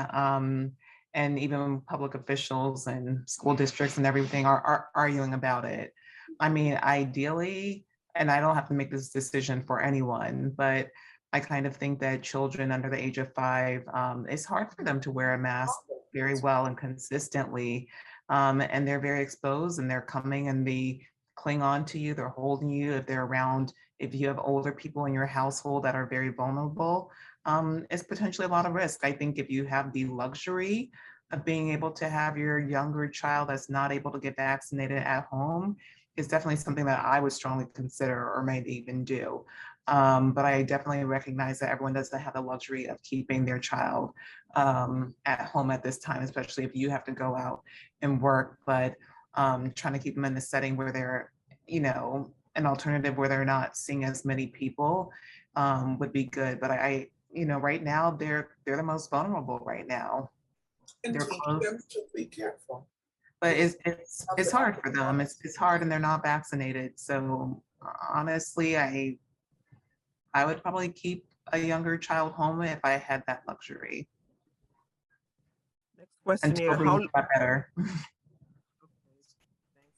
E: And even public officials and school districts and everything are arguing about it. Ideally, and I don't have to make this decision for anyone, but I kind of think that children under the age of 5, it's hard for them to wear a mask very well and consistently. And they're very exposed and they're coming and they cling on to you, they're holding you if they're around. If you have older people in your household that are very vulnerable, it's potentially a lot of risk. I think if you have the luxury of being able to have your younger child that's not able to get vaccinated at home, it's definitely something that I would strongly consider or maybe even do. But I definitely recognize that everyone doesn't have the luxury of keeping their child at home at this time, especially if you have to go out and work. But trying to keep them in a setting where they're, an alternative where they're not seeing as many people would be good. But right now they're the most vulnerable right now.
C: And teach them to be careful.
E: But it's hard for them. It's hard and they're not vaccinated. So honestly, I would probably keep a younger child home if I had that luxury.
A: Next question here.
E: Better.
A: Thanks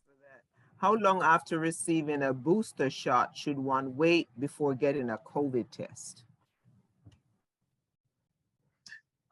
A: for that. How long after receiving a booster shot should one wait before getting a COVID test?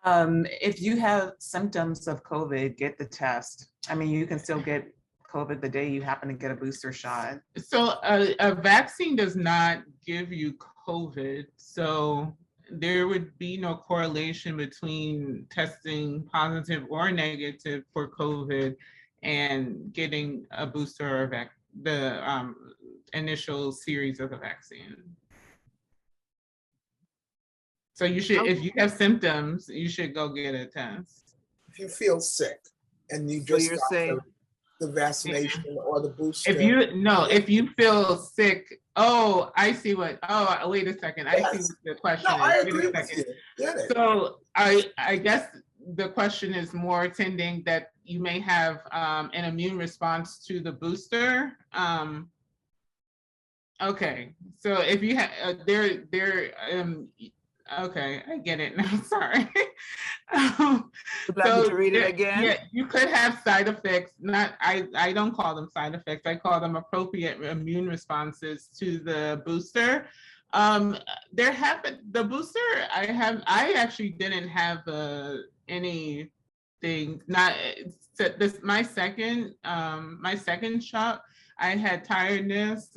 E: If you have symptoms of COVID, get the test. You can still get COVID the day you happen to get a booster shot.
D: So a vaccine does not give you COVID. So there would be no correlation between testing positive or negative for COVID and getting a booster or the initial series of the vaccine. So you should, if you have symptoms, you should go get a test.
C: If you feel sick and you just got the vaccination or the booster.
D: If you feel sick, I see what, wait a second. I see what the question is.
C: I agree with you. Get it.
D: So I guess the question is more attending that you may have an immune response to the booster. Okay, so if you have, Okay, I get it now. Sorry. Um,
A: Would like me to read it
D: yeah,
A: again?
D: yeah, you could have side effects. Not, I don't call them side effects. I call them appropriate immune responses to the booster. There have been the booster. I actually didn't have anything. Not this my second shot. I had tiredness.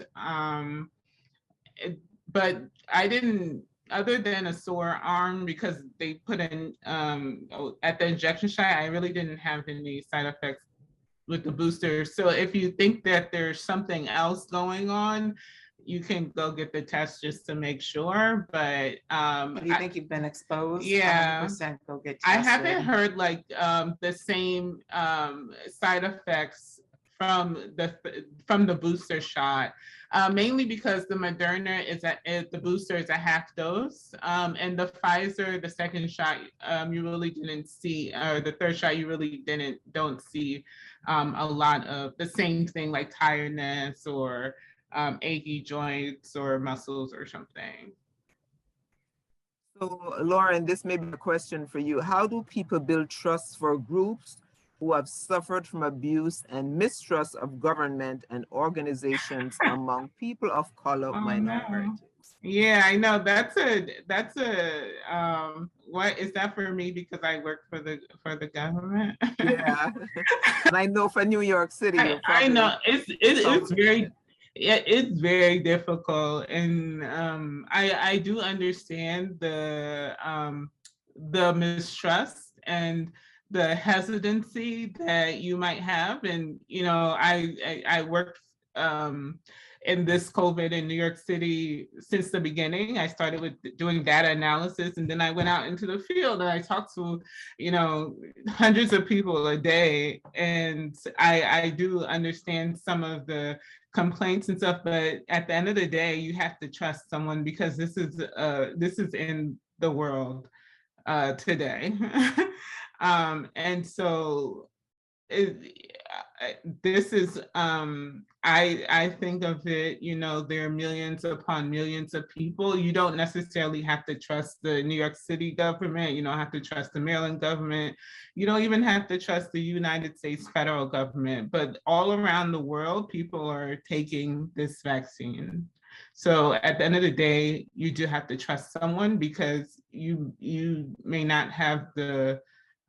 D: But I didn't, other than a sore arm because they put in at the injection site, I really didn't have any side effects with the booster. So if you think that there's something else going on, you can go get the test just to make sure. But
E: If you think you've been exposed,
D: yeah,
E: 100% go get
D: I
E: tested.
D: haven't heard like the same side effects from the booster shot, mainly because the Moderna the booster is a half dose, and the Pfizer, the second shot, you really didn't see, or the third shot, you really don't see a lot of the same thing like tiredness or achy joints or muscles or something.
A: So, Lauren, this may be a question for you. How do people build trust for groups who have suffered from abuse and mistrust of government and organizations among people of color,
D: Oh,
A: minorities?
D: no. Yeah, I know. That's a what is that for me because I work for the government?
A: Yeah. And I know for New York City, you're
D: I
A: probably
D: know it's very, yeah, it's very difficult, and I do understand the mistrust and the hesitancy that you might have, and you know I worked in this COVID in New York City since the beginning. I started with doing data analysis, and then I went out into the field and I talked to, you know, hundreds of people a day, and I do understand some of the complaints and stuff, but at the end of the day, you have to trust someone because this is in the world today. And so this is I think of it, you know, there are millions upon millions of people. You don't necessarily have to trust the New York City government, you don't have to trust the Maryland government, you don't even have to trust the United States federal government, but all around the world people are taking this vaccine. So at the end of the day, you do have to trust someone because you may not have the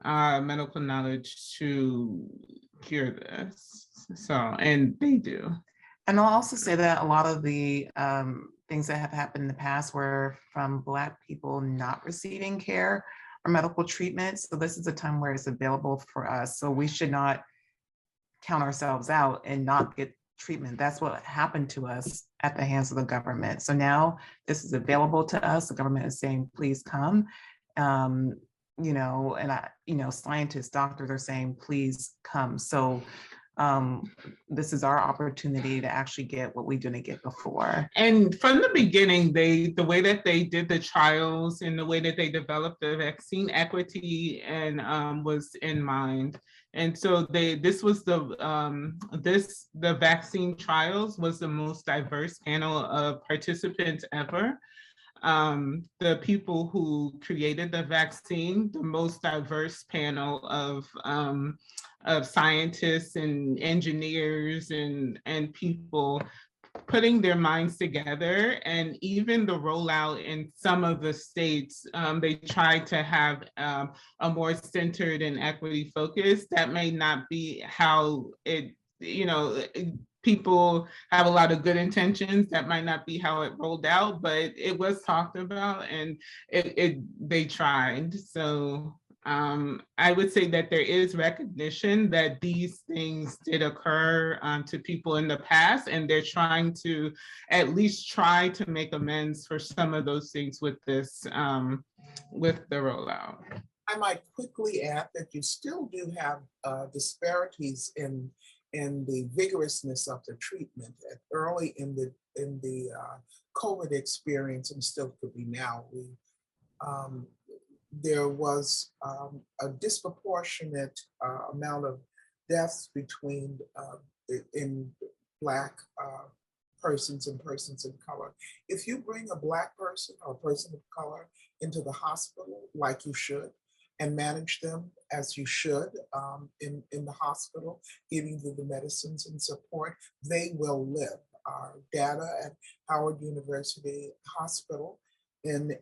D: medical knowledge to cure this. So, and they do.
E: And I'll also say that a lot of the things that have happened in the past were from Black people not receiving care or medical treatment. So this is a time where it's available for us. So we should not count ourselves out and not get treatment. That's what happened to us at the hands of the government. So now this is available to us. The government is saying, please come. You know, and you know, scientists, doctors are saying, please come. So this is our opportunity to actually get what we didn't get before.
D: And from the beginning, the way that they did the trials and the way that they developed the vaccine, equity and was in mind. And so the vaccine trials was the most diverse panel of participants ever. The people who created the vaccine, the most diverse panel of scientists and engineers and people putting their minds together. And even the rollout in some of the states, they tried to have a more centered and equity focus. That may not be how it, you know, people have a lot of good intentions. That might not be how it rolled out, but it was talked about and they tried. So I would say that there is recognition that these things did occur to people in the past, and they're trying to at least try to make amends for some of those things with this, with the rollout.
C: I might quickly add that you still do have disparities in the vigorousness of the treatment. Early in the COVID experience, and still could be now, there was a disproportionate amount of deaths between in Black persons and persons of color. If you bring a Black person or a person of color into the hospital like you should and manage them as you should in the hospital, giving them the medicines and support, they will live. Our data at Howard University Hospital in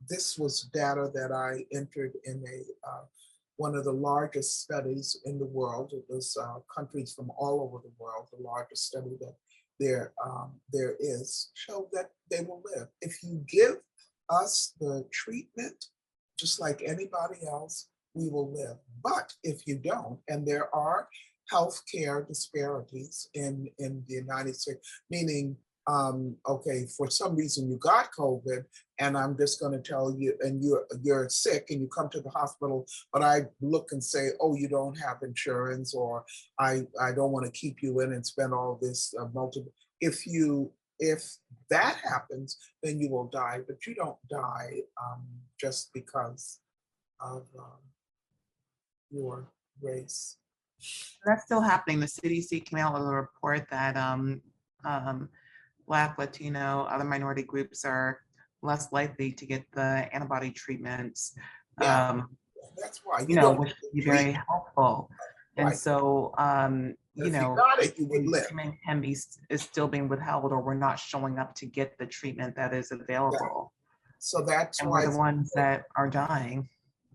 C: this was data that I entered in one of the largest studies in the world. It was countries from all over the world. The largest study that there is showed that they will live. If you give us the treatment, just like anybody else, we will live. But if you don't, and there are healthcare disparities in the United States, meaning, okay, for some reason you got COVID, and I'm just going to tell you, and you're sick, and you come to the hospital, but I look and say, oh, you don't have insurance, or I don't want to keep you in and spend all this multiple. If that happens, then you will die, but you don't die just because of your race.
E: That's still happening. The CDC came out with a report that Black, Latino, other minority groups are less likely to get the antibody treatments.
C: Yeah, that's why
E: Which would be very helpful. And so,
C: you got it, you would live.
E: Treatment is still being withheld, or we're not showing up to get the treatment that is available.
C: So that's
E: and
C: why
E: we're the ones that are dying.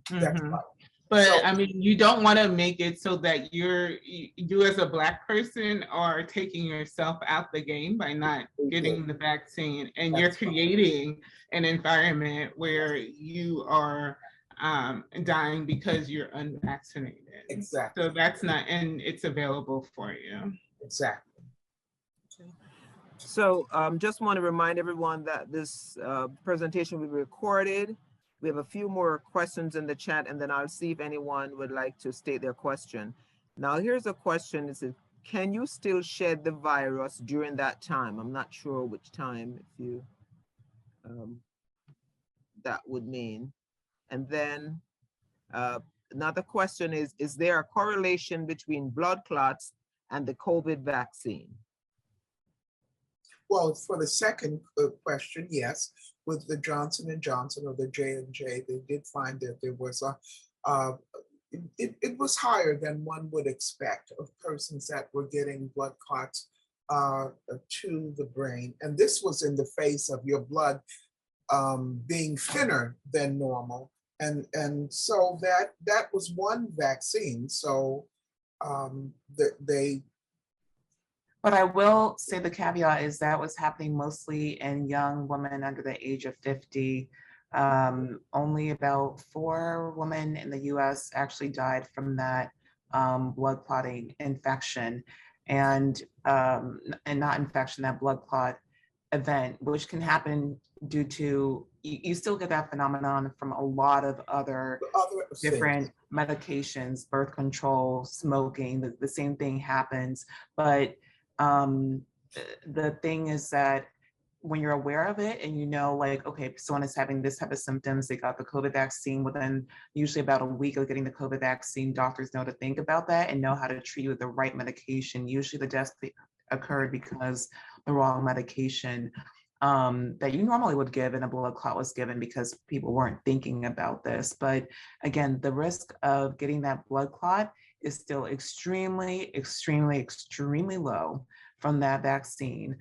C: That's right.
D: But
C: So-
D: I mean, you don't want to make it so that you as a Black person are taking yourself out the game by not getting the vaccine, and you're creating an environment where you are dying because you're unvaccinated.
C: Exactly.
D: So that's not, and it's available for you.
C: Exactly.
A: So just want to remind everyone that this presentation will be recorded. We have a few more questions in the chat, and then I'll see if anyone would like to state their question. Now, here's a question. It says, can you still shed the virus during that time? I'm not sure which time, if you, that would mean. And then another question is there a correlation between blood clots and the COVID vaccine?
C: Well, for the second question, yes, with the Johnson & Johnson or the J&J, they did find that there was it was higher than one would expect of persons that were getting blood clots to the brain. And this was in the face of your blood being thinner than normal. And so that was one vaccine. So
E: But I will say the caveat is that was happening mostly in young women under the age of 50. Only about 4 women in the US actually died from that blood clotting infection, and not infection, that blood clot event, which can happen due to, you still get that phenomenon from a lot of other different medications, birth control, smoking, the same thing happens. But the thing is that when you're aware of it and you know, like, okay, someone is having this type of symptoms, they got the COVID vaccine, within usually about a week of getting the COVID vaccine, doctors know to think about that and know how to treat you with the right medication. Usually the death occurred because the wrong medication that you normally would give and a blood clot was given because people weren't thinking about this. But again, the risk of getting that blood clot is still extremely, extremely, extremely low from that vaccine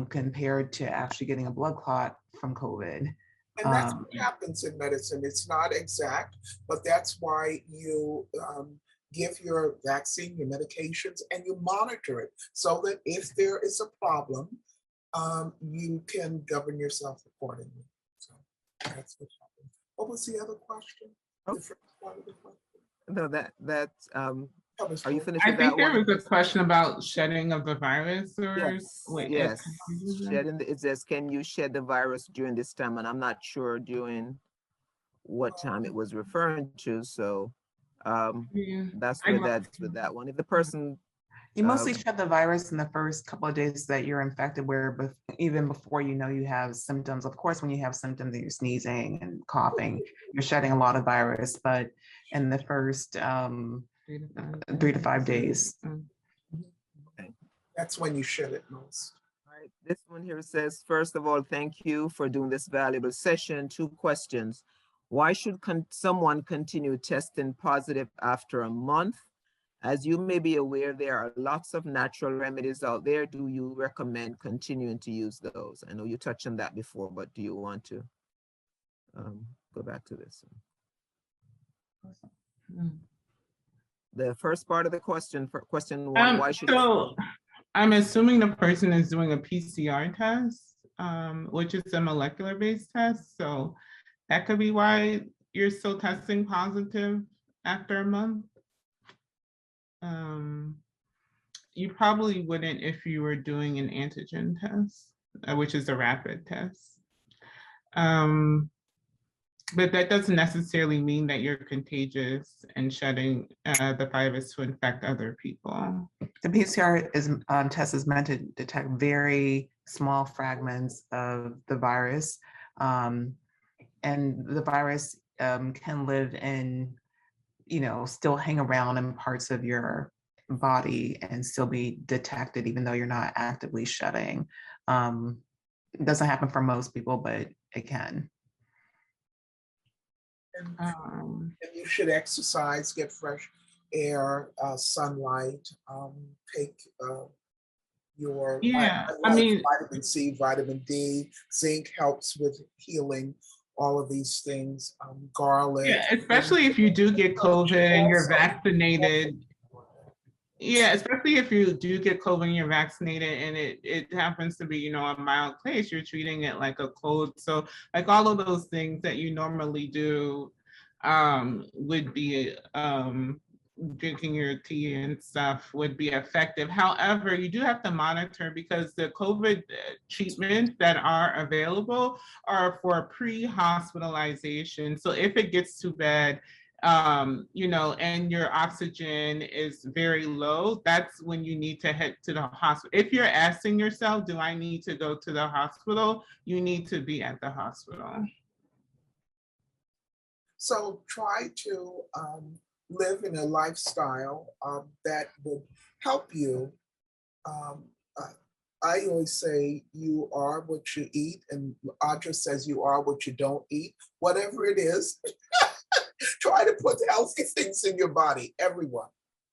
E: compared to actually getting a blood clot from COVID.
C: And that's what happens in medicine. It's not exact, but that's why you give your vaccine, your medications, and you monitor it so that if there is a problem, you can govern yourself accordingly. So that's what happened. What was the other question?
A: Oh.
C: The first part of the question?
A: No, that's, are you finished
D: I
A: with
D: think
A: that
D: there
A: one?
D: was a question about shedding of the virus, or
A: Yes,
D: wait,
A: yes. It says, can you shed the virus during this time? And I'm not sure during what time it was referring to. So that's where that's with that one. If the person
E: you mostly shed the virus in the first couple of days that you're infected, where even before you know you have symptoms. Of course, when you have symptoms and you're sneezing and coughing, you're shedding a lot of virus, but in the first 3 to 5 days.
C: That's when you shed it most.
A: All right, This one here says, first of all, thank you for doing this valuable session. 2 questions. Why should someone continue testing positive after a month? As you may be aware, there are lots of natural remedies out there. Do you recommend continuing to use those? I know you touched on that before, but do you want to go back to this? The first part of the question, for question 1, why should
D: So I'm assuming the person is doing a PCR test, which is a molecular based test. So that could be why you're still testing positive after a month. You probably wouldn't if you were doing an antigen test, which is a rapid test. But that doesn't necessarily mean that you're contagious and shedding the virus to infect other people.
E: The PCR test is meant to detect very small fragments of the virus. And the virus can live in, still hang around in parts of your body and still be detected, even though you're not actively shedding. It doesn't happen for most people, but it can.
C: And you should exercise, get fresh air, sunlight, take your vitamin C, vitamin D, zinc helps with healing, all of these things, garlic.
D: Yeah, especially if you do get COVID and you're vaccinated. Yeah, especially if you do get COVID and you're vaccinated and it happens to be, a mild case, you're treating it like a cold. So like all of those things that you normally do would be drinking your tea and stuff would be effective. However, you do have to monitor because the COVID treatments that are available are for pre-hospitalization. So if it gets too bad, and your oxygen is very low, that's when you need to head to the hospital. If you're asking yourself, do I need to go to the hospital? You need to be at the hospital.
C: So try to live in a lifestyle that would help you. I always say you are what you eat, and Audra says you are what you don't eat. Whatever it is, try to put healthy things in your body, everyone.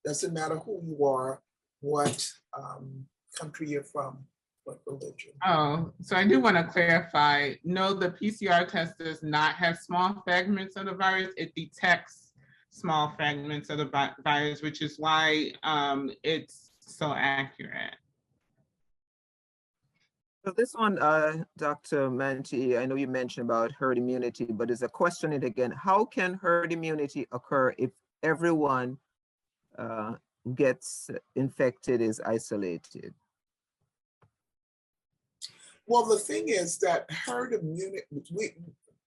C: Doesn't matter who you are, what country you're from, what religion.
D: Oh, so I do want to clarify, no, the PCR test does not have small fragments of the virus. It detects small fragments of the virus, which is why it's so accurate.
A: So this one, Dr. Manti, I know you mentioned about herd immunity, but there's a question again, how can herd immunity occur if everyone gets infected, is isolated?
C: Well, the thing is that herd immunity,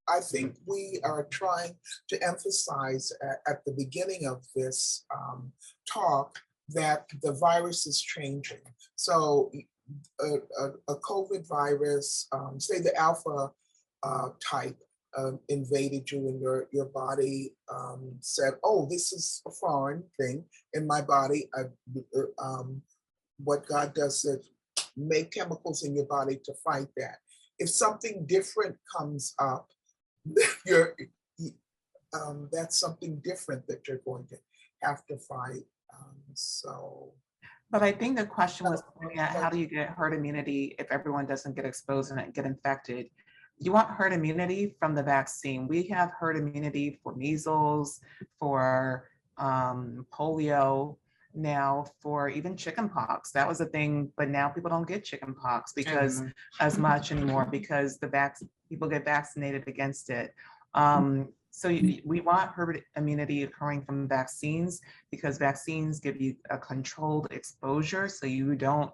C: I think we are trying to emphasize at the beginning of this talk that the virus is changing. So a COVID virus, say the alpha type, invaded you in your body, said, oh, this is a foreign thing in my body. What God does is make chemicals in your body to fight that. If something different comes up, that's something different that you're going to have to fight.
E: But I think the question was pointing at how do you get herd immunity if everyone doesn't get exposed and get infected? You want herd immunity from the vaccine. We have herd immunity for measles, for polio, now for even chickenpox. That was a thing, but now people don't get chickenpox because as much anymore because people get vaccinated against it. So we want herd immunity occurring from vaccines because vaccines give you a controlled exposure, so you don't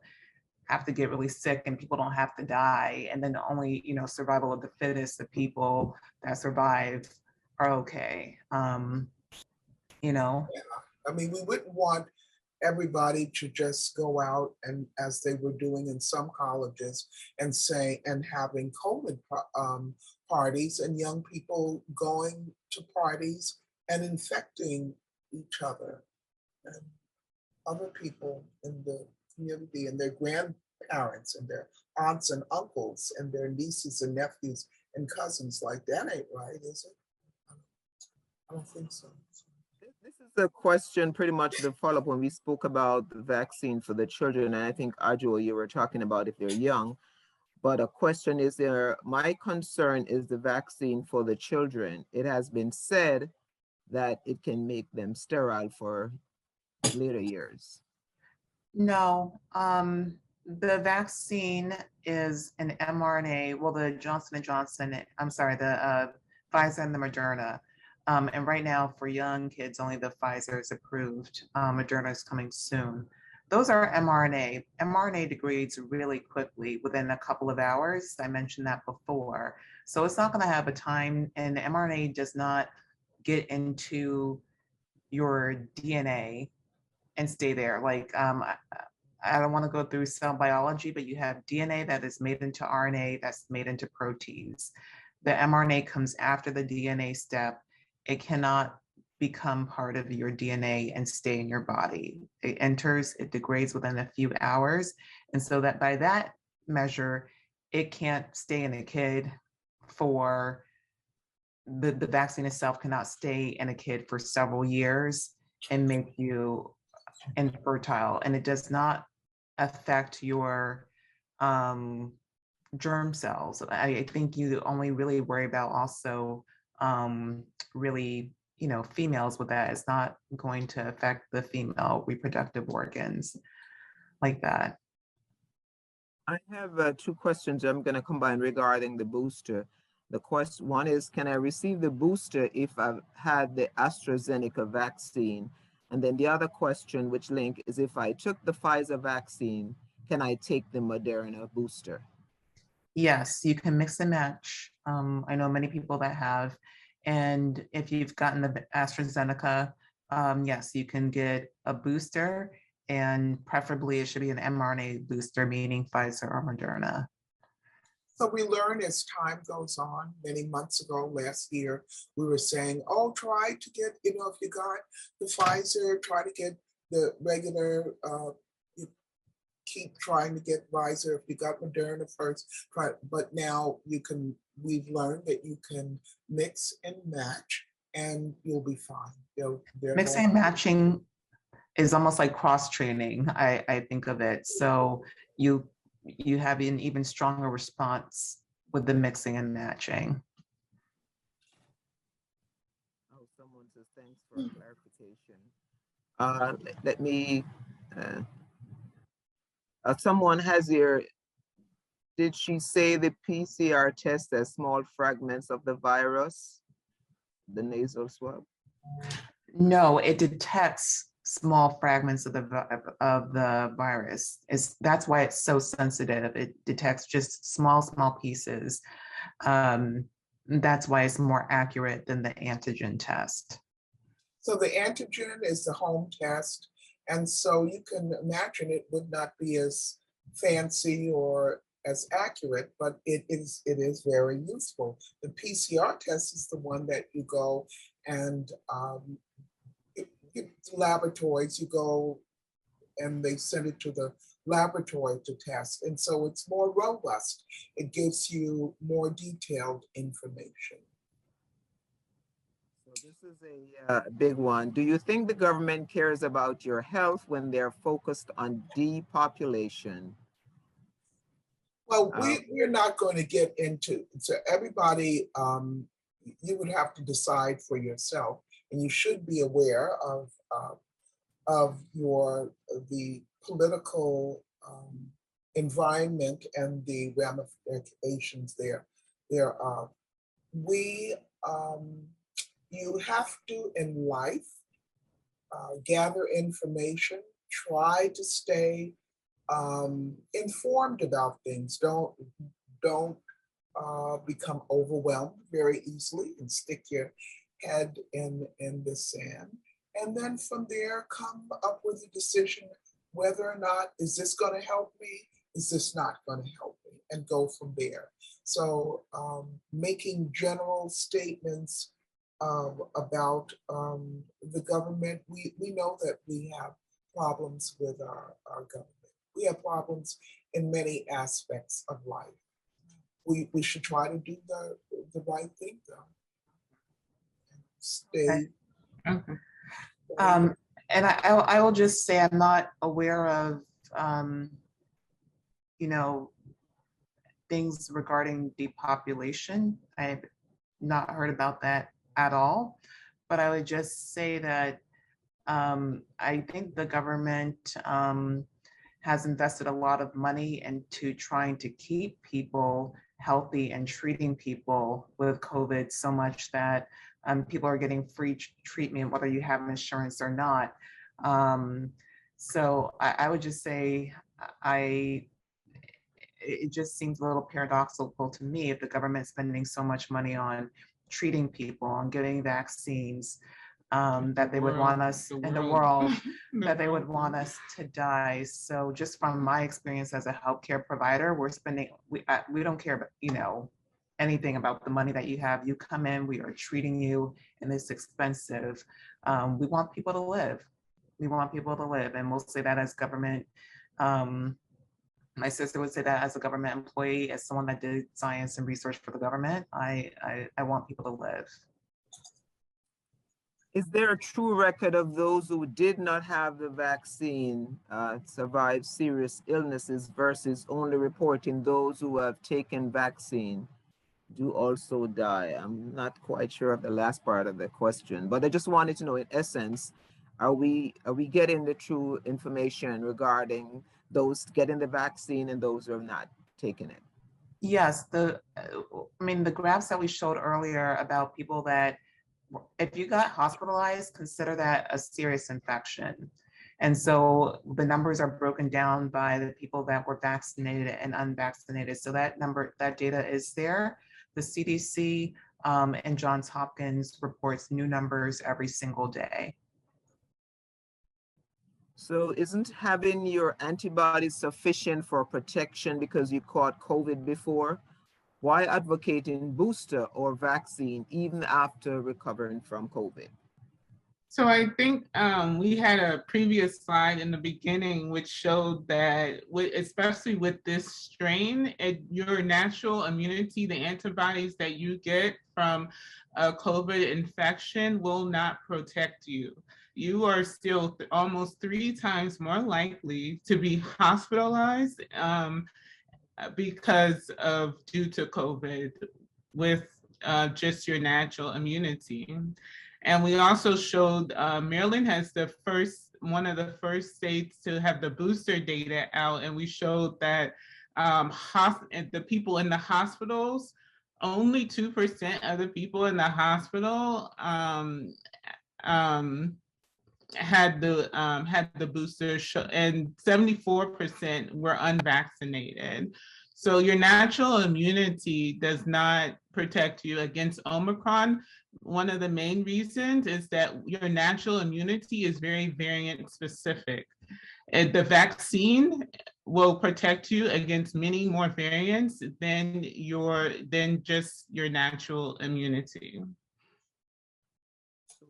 E: have to get really sick and people don't have to die. And then only, survival of the fittest, the people that survive are okay.
C: Yeah. I mean, we wouldn't want everybody to just go out and, as they were doing in some colleges, and having COVID parties and young people going to parties and infecting each other and other people in the community and their grandparents and their aunts and uncles and their nieces and nephews and cousins. Like, that ain't right, is it? I don't think so.
A: This is a question pretty much the follow-up when we spoke about the vaccine for the children. And I think, Ajo, you were talking about if they're young. But a question is there, my concern is the vaccine for the children. It has been said that it can make them sterile for later years.
E: No, the vaccine is an mRNA, well, the Johnson & Johnson, I'm sorry, the Pfizer and the Moderna. And right now for young kids, only the Pfizer is approved. Moderna is coming soon. Those are mRNA. mRNA degrades really quickly within a couple of hours. I mentioned that before. So it's not going to have a time, and mRNA does not get into your DNA and stay there. Like, I don't want to go through cell biology, but you have DNA that is made into RNA that's made into proteins. The mRNA comes after the DNA step. It cannot become part of your DNA and stay in your body. It enters, it degrades within a few hours. And so that by that measure, it can't stay in a kid for, the vaccine itself cannot stay in a kid for several years and make you infertile. And it does not affect your germ cells. I think you only really worry about also really, females with that. It's not going to affect the female reproductive organs like that.
A: I have two questions I'm going to combine regarding the booster. The question one is, can I receive the booster if I've had the AstraZeneca vaccine? And then the other question, which link, is if I took the Pfizer vaccine, can I take the Moderna booster?
E: Yes, you can mix and match. I know many people that have. And if you've gotten the AstraZeneca, yes, you can get a booster, and preferably it should be an mRNA booster, meaning Pfizer or Moderna.
C: So we learn as time goes on. Many months ago, last year, we were saying, oh, try to get, if you got the Pfizer, try to get the regular, keep trying to get Pfizer. If you got Moderna first, try. But now we've learned that you can mix and match and you'll be fine.
E: Mixing and matching is almost like cross training, I think of it. So you have an even stronger response with the mixing and matching.
A: Oh, someone says thanks for clarification. Let me, someone has here, did she say the PCR test as small fragments of the virus, the nasal swab?
E: No, it detects small fragments of the virus. That's why it's so sensitive. It detects just small pieces. That's why it's more accurate than the antigen test.
C: So the antigen is the home test. And so you can imagine it would not be as fancy or as accurate, but it is very useful. The PCR test is the one that you go and laboratories, you go and they send it to the laboratory to test. And so it's more robust. It gives you more detailed information.
A: So this is a big one. Do you think the government cares about your health when they're focused on depopulation?
C: Well, we're not going to get into, so everybody, you would have to decide for yourself, and you should be aware of the political environment and the ramifications thereof. You have to, in life, gather information, try to stay informed about things. Don't become overwhelmed very easily and stick your head in the sand. And then from there, come up with a decision whether or not, is this going to help me? Is this not going to help me? And go from there. So making general statements about the government, we know that we have problems with our government. We have problems in many aspects of life. We should try to do the right thing, though. Stay.
E: Okay. And I will just say I'm not aware of, you know, things regarding depopulation. I've not heard about that at all. But I would just say that I think the government has invested a lot of money into trying to keep people healthy and treating people with COVID so much that people are getting free treatment, whether you have insurance or not. So I would just say it just seems a little paradoxical to me if the government's spending so much money on treating people, on getting vaccines, that they would want us in the world, that they would want us to die. So just from my experience as a healthcare provider, we're spending, we don't care about, you know, anything about the money that you have. You come in, we are treating you, and it's expensive. We want people to live. We want people to live, and we'll say that as government. My sister would say that as a government employee, as someone that did science and research for the government, I want people to live.
A: Is there a true record of those who did not have the vaccine survive serious illnesses versus only reporting those who have taken vaccine do also die? I'm not quite sure of the last part of the question, but I just wanted to know, in essence, are we getting the true information regarding those getting the vaccine and those who have not taken it?
E: Yes, the graphs that we showed earlier about people that, if you got hospitalized, consider that a serious infection. And so the numbers are broken down by the people that were vaccinated and unvaccinated. So that data is there. The CDC and Johns Hopkins reports new numbers every single day.
A: So isn't having your antibodies sufficient for protection because you caught COVID before? Why advocating booster or vaccine even after recovering from COVID?
D: So I think we had a previous slide in the beginning which showed that, especially with this strain, your natural immunity, the antibodies that you get from a COVID infection will not protect you. You are still almost 3 times more likely to be hospitalized due to COVID with just your natural immunity. And we also showed Maryland has one of the first states to have the booster data out, and we showed that the people in the hospitals, only 2% of the people in the hospital had the booster, and 74% were unvaccinated. So your natural immunity does not protect you against Omicron. One of the main reasons is that your natural immunity is very variant specific. And the vaccine will protect you against many more variants than just your natural immunity.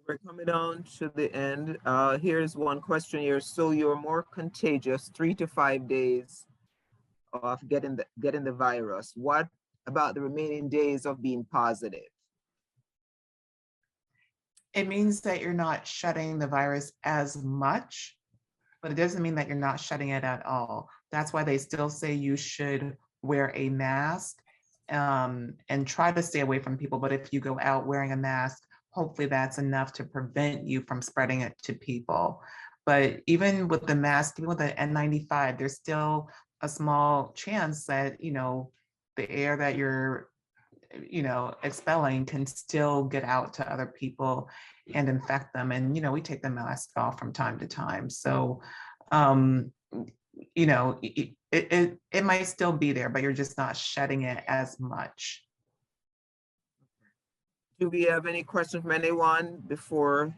A: We're coming down to the end. Here's one question here. So you're more contagious 3 to 5 days of getting the virus. What about the remaining days of being positive?
E: It means that you're not shedding the virus as much, but it doesn't mean that you're not shedding it at all. That's why they still say you should wear a mask and try to stay away from people. But if you go out wearing a mask, hopefully that's enough to prevent you from spreading it to people. But even with the mask, even with the N95, there's still a small chance that, the air that you're, expelling can still get out to other people and infect them. And, we take the mask off from time to time. So, it might still be there, but you're just not shedding it as much.
A: Do we have any questions from anyone before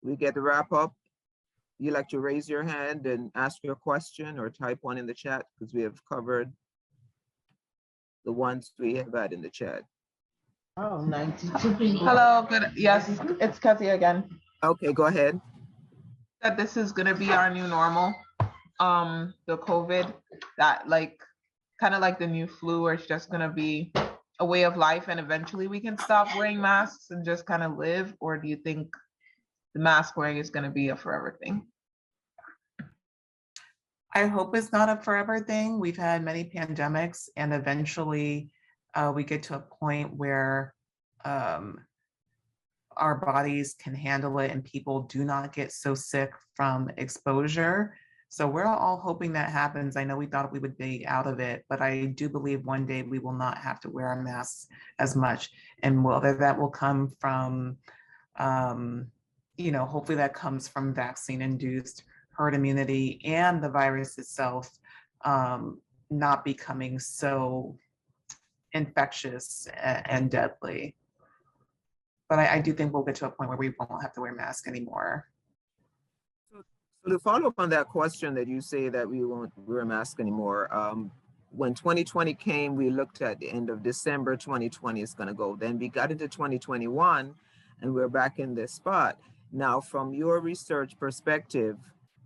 A: we get the wrap up? You like to raise your hand and ask your question or type one in the chat, because we have covered the ones we have had in the chat.
B: Oh, 92 people.
F: Hello, good. Yes, it's Kathy again.
A: Okay, go ahead.
F: That this is going to be our new normal. the COVID, that like kind of like the new flu, where it's just gonna be a way of life and eventually we can stop wearing masks and just kind of live? Or do you think the mask wearing is gonna be a forever thing?
E: I hope it's not a forever thing. We've had many pandemics, and eventually we get to a point where our bodies can handle it and people do not get so sick from exposure. So we're all hoping that happens. I know we thought we would be out of it, but I do believe one day we will not have to wear our masks as much. And whether that will come from, hopefully that comes from vaccine-induced herd immunity and the virus itself not becoming so infectious and deadly. But I do think we'll get to a point where we won't have to wear masks anymore.
A: So to follow up on that question that you say that we won't wear a mask anymore, when 2020 came, we looked at the end of December 2020 is going to go. Then we got into 2021 and we're back in this spot. Now, from your research perspective,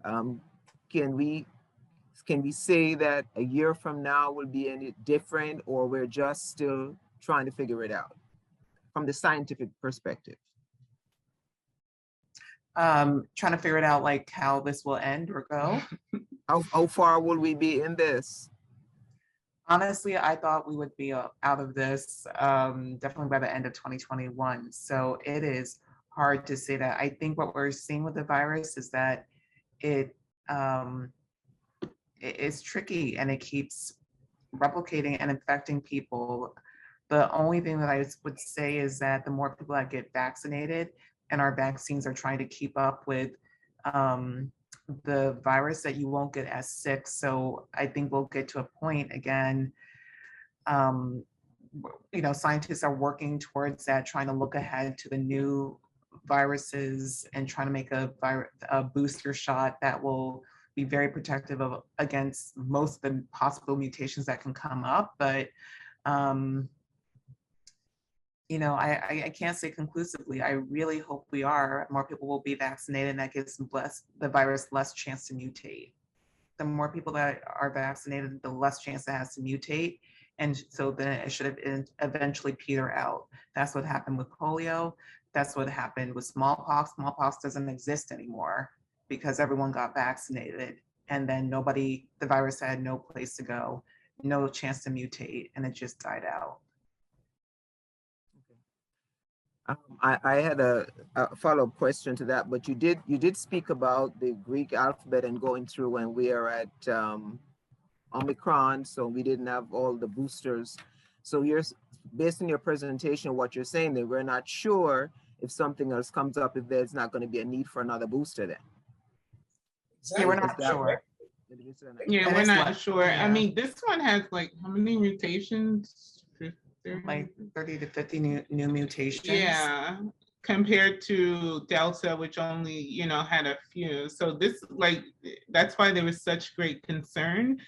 A: can we say that a year from now will be any different, or we're just still trying to figure it out from the scientific perspective?
E: Trying to figure it out, like how this will end or go.
A: How far will we be in this?
E: Honestly, I thought we would be out of this definitely by the end of 2021. So it is hard to say that. I think what we're seeing with the virus is that it's tricky and it keeps replicating and infecting people. The only thing that I would say is that the more people that get vaccinated and our vaccines are trying to keep up with the virus, that you won't get as sick. So I think we'll get to a point again, scientists are working towards that, trying to look ahead to the new viruses and trying to make a booster shot that will be very protective against most of the possible mutations that can come up. But I can't say conclusively. I really hope we are. More people will be vaccinated, and that gives the virus less chance to mutate. The more people that are vaccinated, the less chance it has to mutate. And so then it should have eventually peter out. That's what happened with polio. That's what happened with smallpox. Smallpox doesn't exist anymore because everyone got vaccinated. And then the virus had no place to go, no chance to mutate, and it just died out.
A: I had a follow-up question to that, but you did speak about the Greek alphabet and going through when we are at Omicron, so we didn't have all the boosters. So based on your presentation, what you're saying, that we're not sure if something else comes up, if there's not going to be a need for another booster then.
E: Yeah, we're not sure.
D: Yeah, we're not sure. Yeah. I mean, this one has like how many mutations?
E: Like 30 to 50 new mutations.
D: Yeah, compared to Delta, which only, had a few. So this, that's why there was such great concern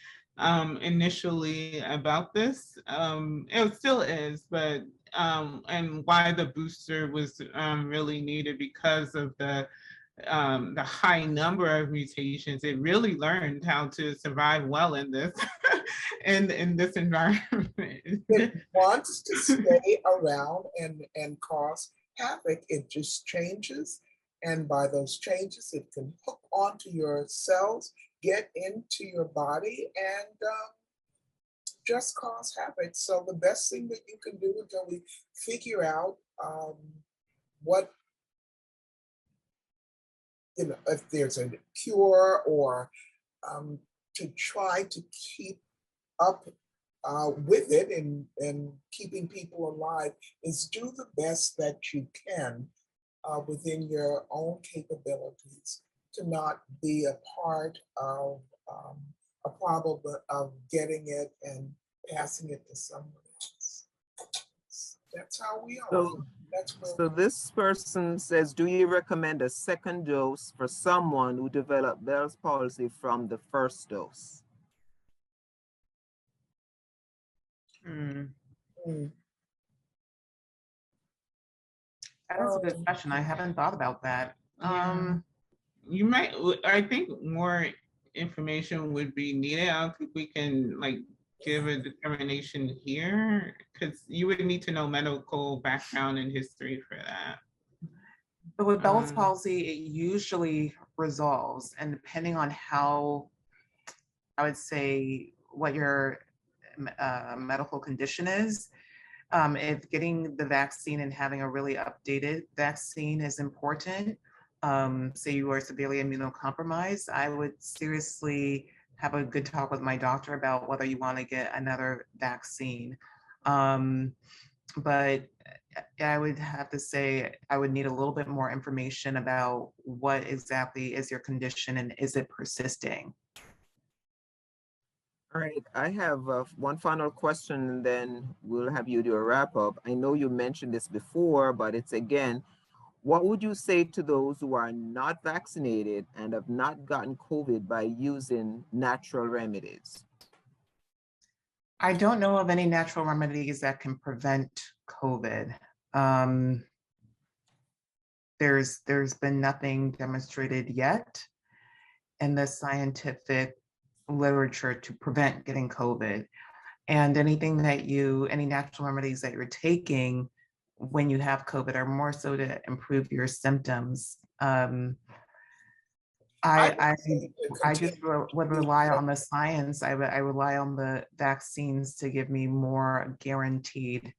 D: initially about this. It still is, but and why the booster was really needed because of the high number of mutations. It really learned how to survive well in this in this environment.
C: It wants to stay around and cause havoc. It just changes, and by those changes, it can hook onto your cells, get into your body, and just cause havoc. So the best thing that you can do until we figure out what, if there's a cure, or to try to keep up with it and keeping people alive, is do the best that you can within your own capabilities to not be a part of a problem of getting it and passing it to someone else. That's how we are.
A: So this person says, do you recommend a second dose for someone who developed Bell's palsy from the first dose?
E: That is a good question. I haven't thought about that.
D: You might, I think more information would be needed. I don't think we can like give a determination here because you would need to know medical background and history for that.
E: But with Bell's palsy, it usually resolves, and depending on how, I would say, what your medical condition is, if getting the vaccine and having a really updated vaccine is important, say you are severely immunocompromised, I would seriously have a good talk with my doctor about whether you want to get another vaccine. But I would have to say I would need a little bit more information about what exactly is your condition and is it persisting.
A: All right, I have one final question and then we'll have you do a wrap up. I know you mentioned this before, but it's again, what would you say to those who are not vaccinated and have not gotten COVID by using natural remedies?
E: I don't know of any natural remedies that can prevent COVID. There's been nothing demonstrated yet in the scientific literature to prevent getting COVID. And any natural remedies that you're taking when you have COVID are more so to improve your symptoms. I just would rely on the science. I rely on the vaccines to give me more guaranteed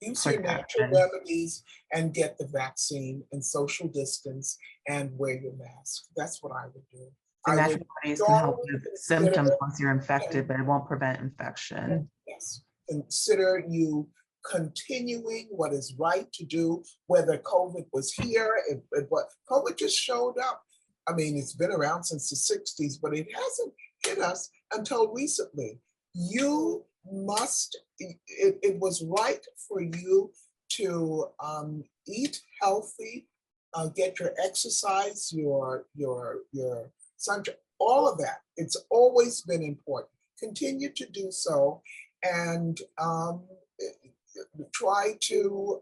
C: use your natural remedies and get the vaccine and social distance and wear your mask. That's what I would do.
E: The natural remedies can help with symptoms once you're infected, but it won't prevent infection.
C: Yes. Consider you continuing what is right to do, whether COVID was here, but COVID just showed up. I mean, it's been around since the 60s, but it hasn't hit us until recently. You must, it was right for you to eat healthy, get your exercise, your sunshine, all of that. It's always been important. Continue to do so and try to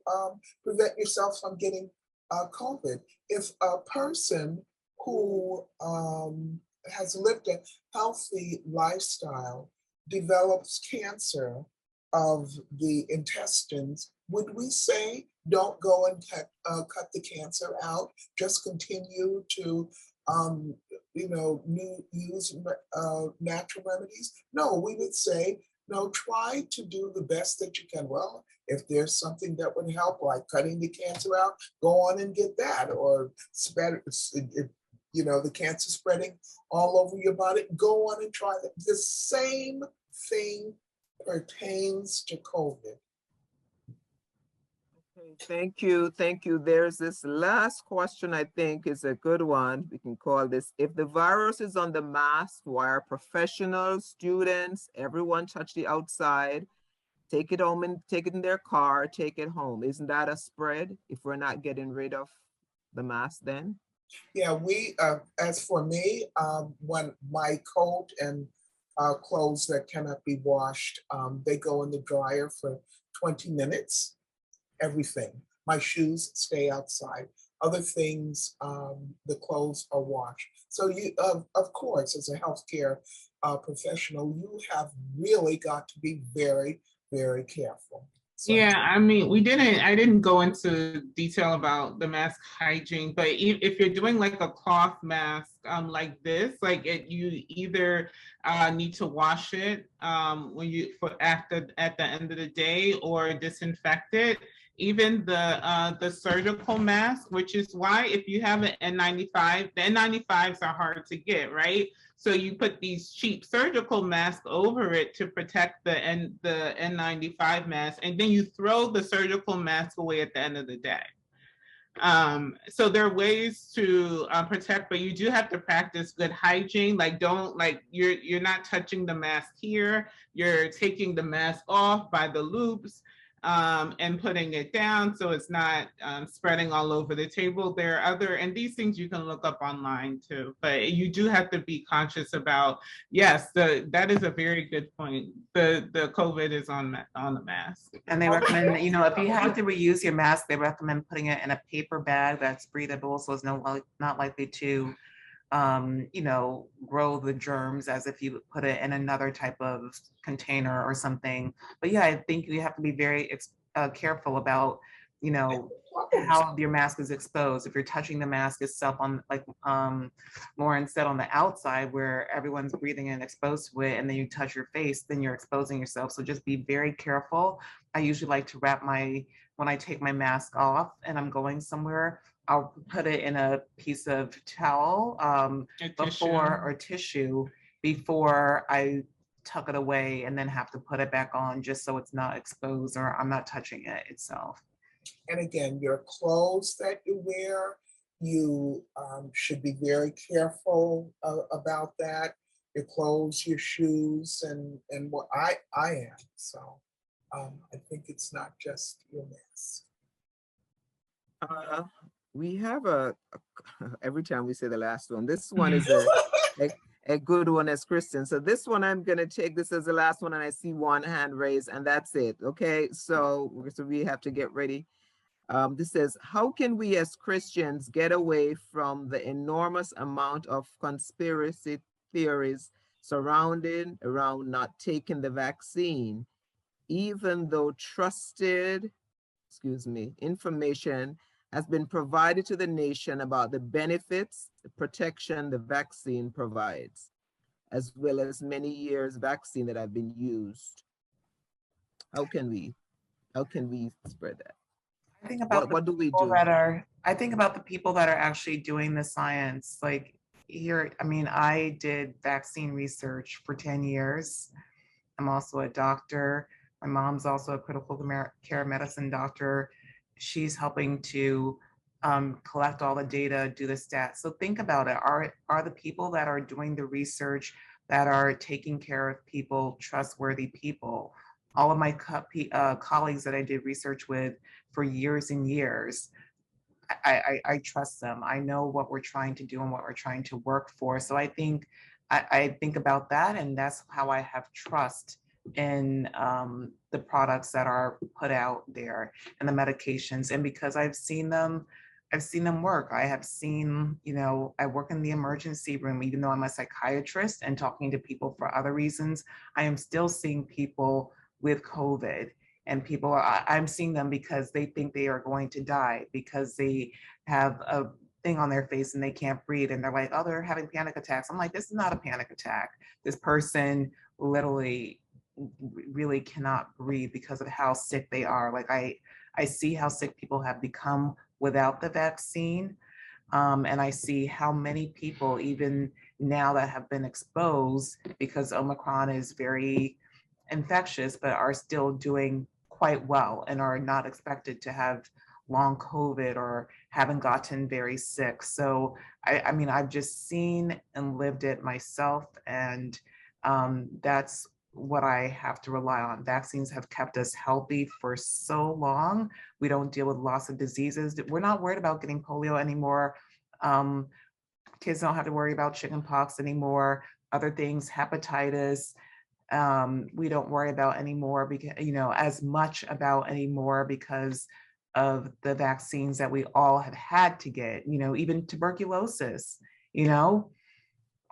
C: prevent yourself from getting COVID. If a person who has lived a healthy lifestyle develops cancer of the intestines, would we say don't go and cut the cancer out? Just continue to use natural remedies? No, we would say no. Try to do the best that you can. Well, if there's something that would help, like cutting the cancer out, go on and get that. Or the cancer spreading all over your body, go on and try that. The same thing pertains to COVID.
A: Okay, thank you. There's this last question I think is a good one. We can call this, if the virus is on the mask, why are professionals, students, everyone touch the outside, take it home and take it in their car, take it home? Isn't that a spread if we're not getting rid of the mask then?
C: Yeah, we, as for me, when my coat and clothes that cannot be washed, they go in the dryer for 20 minutes, everything. My shoes stay outside. Other things, the clothes are washed. So you, of course, as a healthcare professional, you have really got to be very, very careful. So,
D: yeah, I mean, I didn't go into detail about the mask hygiene, but if you're doing like a cloth mask like this, you either need to wash it at the end of the day or disinfect it. Even the surgical mask, which is why if you have an N95, the N95s are hard to get, right? So you put these cheap surgical masks over it to protect the N95 mask, and then you throw the surgical mask away at the end of the day. So there are ways to protect, but you do have to practice good hygiene. You're not touching the mask here. You're taking the mask off by the loops. And putting it down so it's not spreading all over the table. There are and these things you can look up online too, but you do have to be conscious about, yes, that is a very good point. The COVID is on the mask.
E: And they recommend, if you have to reuse your mask, they recommend putting it in a paper bag that's breathable, so it's not likely to you know, grow the germs as if you would put it in another type of container or something. But yeah, I think you have to be very careful about, you know, how your mask is exposed. If you're touching the mask itself on, like Lauren said, on the outside where everyone's breathing and exposed to it, and then you touch your face, then you're exposing yourself. So just be very careful. I usually like to wrap when I take my mask off and I'm going somewhere, I'll put it in a piece of towel or tissue before I tuck it away and then have to put it back on, just so it's not exposed or I'm not touching it itself.
C: And again, your clothes that you wear, you should be very careful about that. Your clothes, your shoes, and what I am. So I think it's not just your mask.
A: We have every time we say the last one, this one is a good one as Christian. So this one, I'm going to take this as the last one, and I see one hand raised, and that's it. Okay, so we have to get ready. This says, how can we as Christians get away from the enormous amount of conspiracy theories surrounding around not taking the vaccine, even though trusted, information has been provided to the nation about the benefits, the protection the vaccine provides, as well as many years vaccine that have been used? How can we spread that?
E: I think about
A: what do we do?
E: I think about the people that are actually doing the science. Like here, I mean, I did vaccine research for 10 years. I'm also a doctor. My mom's also a critical care medicine doctor. She's helping to collect all the data, do the stats. So think about it. Are the people that are doing the research, that are taking care of people, trustworthy people? All of my colleagues that I did research with for years and years, I trust them. I know what we're trying to do and what we're trying to work for. So I think I think about that, and that's how I have trust in the products that are put out there and the medications. And because I've seen them work. I have seen, you know, I work in the emergency room, even though I'm a psychiatrist and talking to people for other reasons, I am still seeing people with COVID, and I'm seeing them because they think they are going to die because they have a thing on their face and they can't breathe, and they're like, oh, they're having panic attacks. I'm like, this is not a panic attack. This person literally really cannot breathe because of how sick they are. Like I see how sick people have become without the vaccine. And I see how many people, even now, that have been exposed because Omicron is very infectious, but are still doing quite well and are not expected to have long COVID or haven't gotten very sick. So I mean, I've just seen and lived it myself, and that's what I have to rely on. Vaccines have kept us healthy for so long. We don't deal with lots of diseases. We're not worried about getting polio anymore. Kids don't have to worry about chickenpox anymore. Other things, hepatitis, we don't worry about anymore, because, you know, as much about anymore because of the vaccines that we all have had to get, you know, even tuberculosis, you know,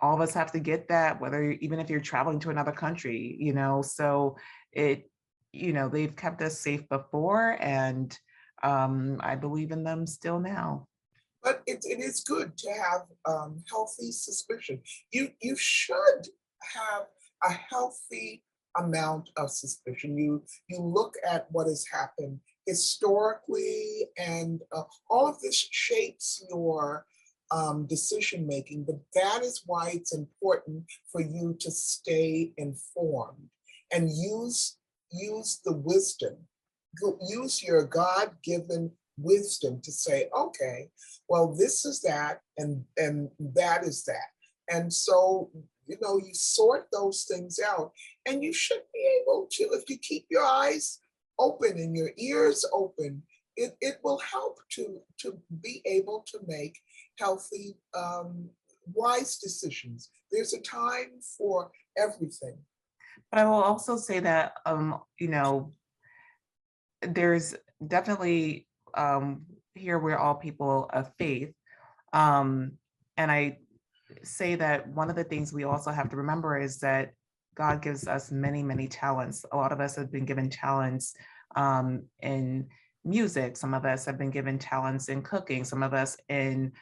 E: all of us have to get that, even if you're traveling to another country, you know. So you know, they've kept us safe before, and I believe in them still now.
C: But it is good to have healthy suspicion. You should have a healthy amount of suspicion. You look at what has happened historically, and all of this shapes your decision making. But that is why it's important for you to stay informed and use the wisdom, use your God-given wisdom to say, okay, well, this is that, and that is that. And so, you know, you sort those things out, and you should be able to, if you keep your eyes open and your ears open, it will help to be able to make healthy, wise decisions. There's a time for everything.
E: But I will also say that, you know, there's definitely, here we're all people of faith. And say that one of the things we also have to remember is that God gives us many, many talents. A lot of us have been given talents in music. Some of us have been given talents in cooking. Some of us in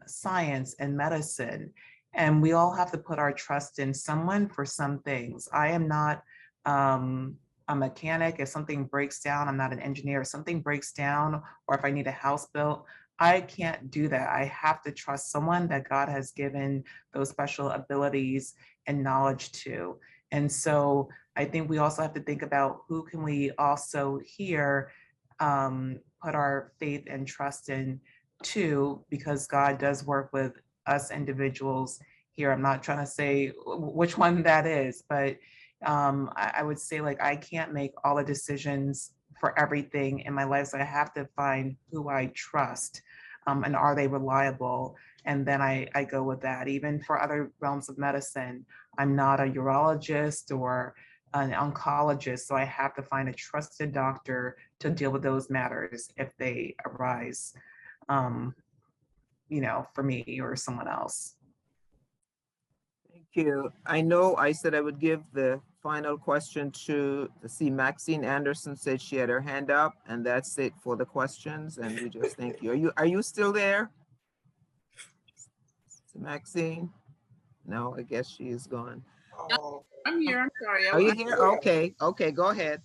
E: science and medicine. And we all have to put our trust in someone for some things. I am not a mechanic. If something breaks down, I'm not an engineer. If something breaks down, or if I need a house built, I can't do that. I have to trust someone that God has given those special abilities and knowledge to. And so I think we also have to think about who can we also here put our faith and trust in too, because God does work with us individuals here. I'm not trying to say which one that is, but I would say like I can't make all the decisions for everything in my life. So I have to find who I trust and are they reliable? And then I go with that. Even for other realms of medicine, I'm not a urologist or an oncologist, so I have to find a trusted doctor to deal with those matters if they arise, you know, for me or someone else.
A: Thank you. I know I said I would give the final question to see Maxine Anderson said she had her hand up, and that's it for the questions. And we just thank you. Are you still there, Maxine? No, I guess she is gone.
C: Oh,
G: I'm here. I'm sorry.
A: Are you here? Okay. Okay, go ahead.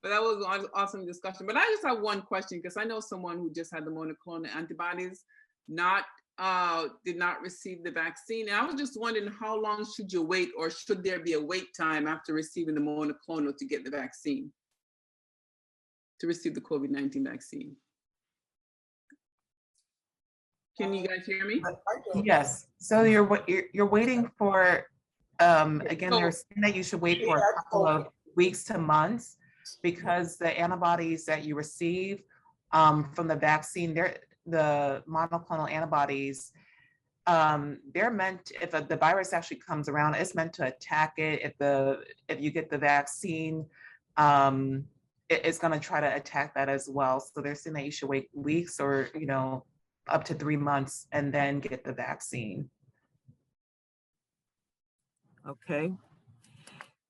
G: But that was an awesome discussion. But I just have one question because I know someone who just had the monoclonal antibodies, did not receive the vaccine. And I was just wondering, how long should you wait, or should there be a wait time after receiving the monoclonal to get the vaccine, to receive the COVID-19 vaccine? Can you guys hear me?
E: Yes. So you're waiting for again, they're saying that you should wait for a couple of weeks to months because the antibodies that you receive from the vaccine, the monoclonal antibodies, they're meant, if the virus actually comes around, it's meant to attack it. If you get the vaccine, it's going to try to attack that as well. So they're saying that you should wait weeks or, you know, up to 3 months and then get the vaccine.
A: Okay.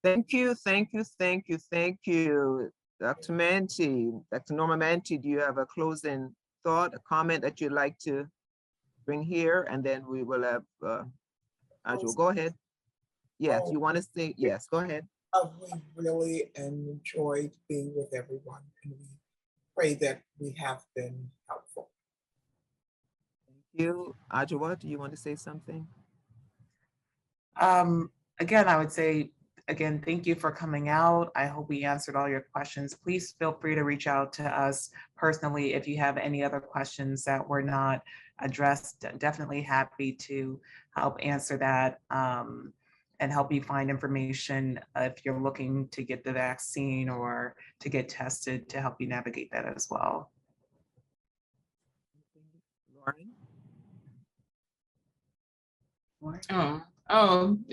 A: Thank you, thank you, thank you, thank you. Dr. Manti, Dr. Norma Manti, do you have a closing thought, a comment that you'd like to bring here? And then we will have, Adjo, go ahead. Yes, you want to say, yes, go ahead.
C: We really enjoyed being with everyone, and we pray that we have been helpful.
A: Thank you. Adjo, do you want to say something?
E: Again, I would say, again, thank you for coming out. I hope we answered all your questions. Please feel free to reach out to us personally if you have any other questions that were not addressed. Definitely happy to help answer that and help you find information if you're looking to get the vaccine or to get tested to help you navigate that as well.
A: Lauren?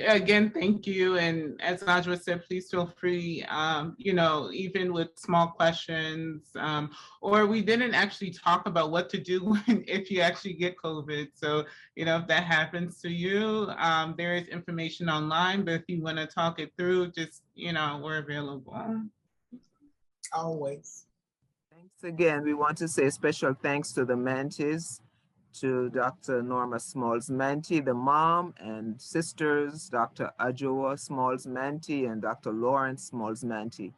D: Again, thank you. And as Najwa said, please feel free, you know, even with small questions, or we didn't actually talk about what to do if you actually get COVID. So, you know, if that happens to you, there is information online, but if you want to talk it through, just, you know, we're available.
C: Always.
A: Thanks again. We want to say special thanks to the Mantis, to Dr. Norma Smalls-Manti, the mom, and sisters, Dr. Adjoa Smalls-Manti and Dr. Lawrence Smalls-Manti.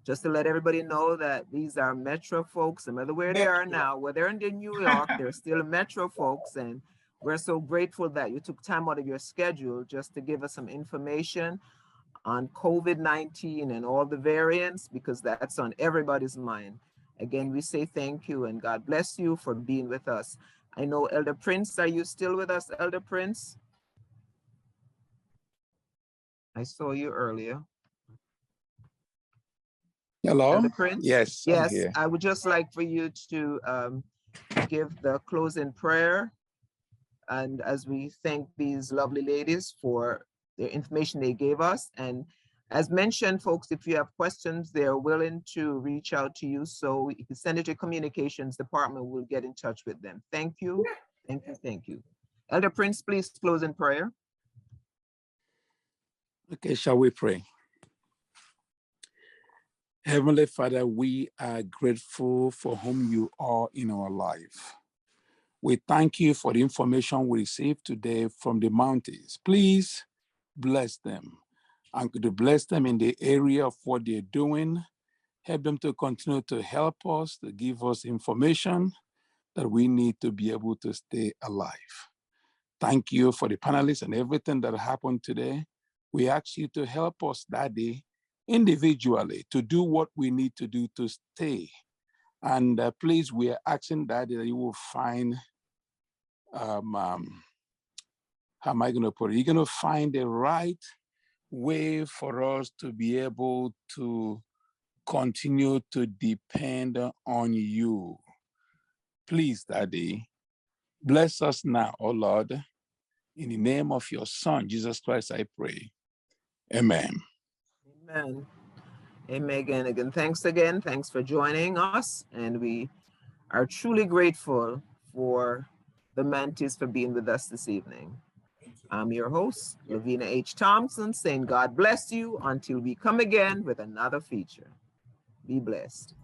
A: Just to let everybody know that these are Metro folks, no matter where they are now, whether in New York, they're still Metro folks, and we're so grateful that you took time out of your schedule just to give us some information on COVID-19 and all the variants, because that's on everybody's mind. Again, we say thank you and God bless you for being with us. I know Elder Prince, are you still with us, Elder Prince? I saw you earlier.
H: Hello?
A: Elder Prince?
H: Yes, I'm
A: Yes,
H: here.
A: I would just like for you to give the closing prayer. And as we thank these lovely ladies for the information they gave us. And as mentioned, folks, if you have questions, they're willing to reach out to you. So if you send it to communications department, we'll get in touch with them. Thank you. Thank you. Thank you. Elder Prince, please close in prayer.
H: Okay, shall we pray? Heavenly Father, we are grateful for whom you are in our life. We thank you for the information we received today from the mountains. Please bless them and to bless them in the area of what they're doing. Help them to continue to help us, to give us information that we need to be able to stay alive. Thank you for the panelists and everything that happened today. We ask you to help us, Daddy, individually to do what we need to do to stay. And please, we are asking, Daddy, that you will find, how am I going to put it? You're going to find the right way for us to be able to continue to depend on you. Please, Daddy, bless us now, oh Lord. In the name of your Son, Jesus Christ, I pray. Amen.
A: Amen. Amen again. Thanks again. Thanks for joining us. And we are truly grateful for the Mantis for being with us this evening. I'm your host, Lavina H. Thompson, saying God bless you until we come again with another feature. Be blessed.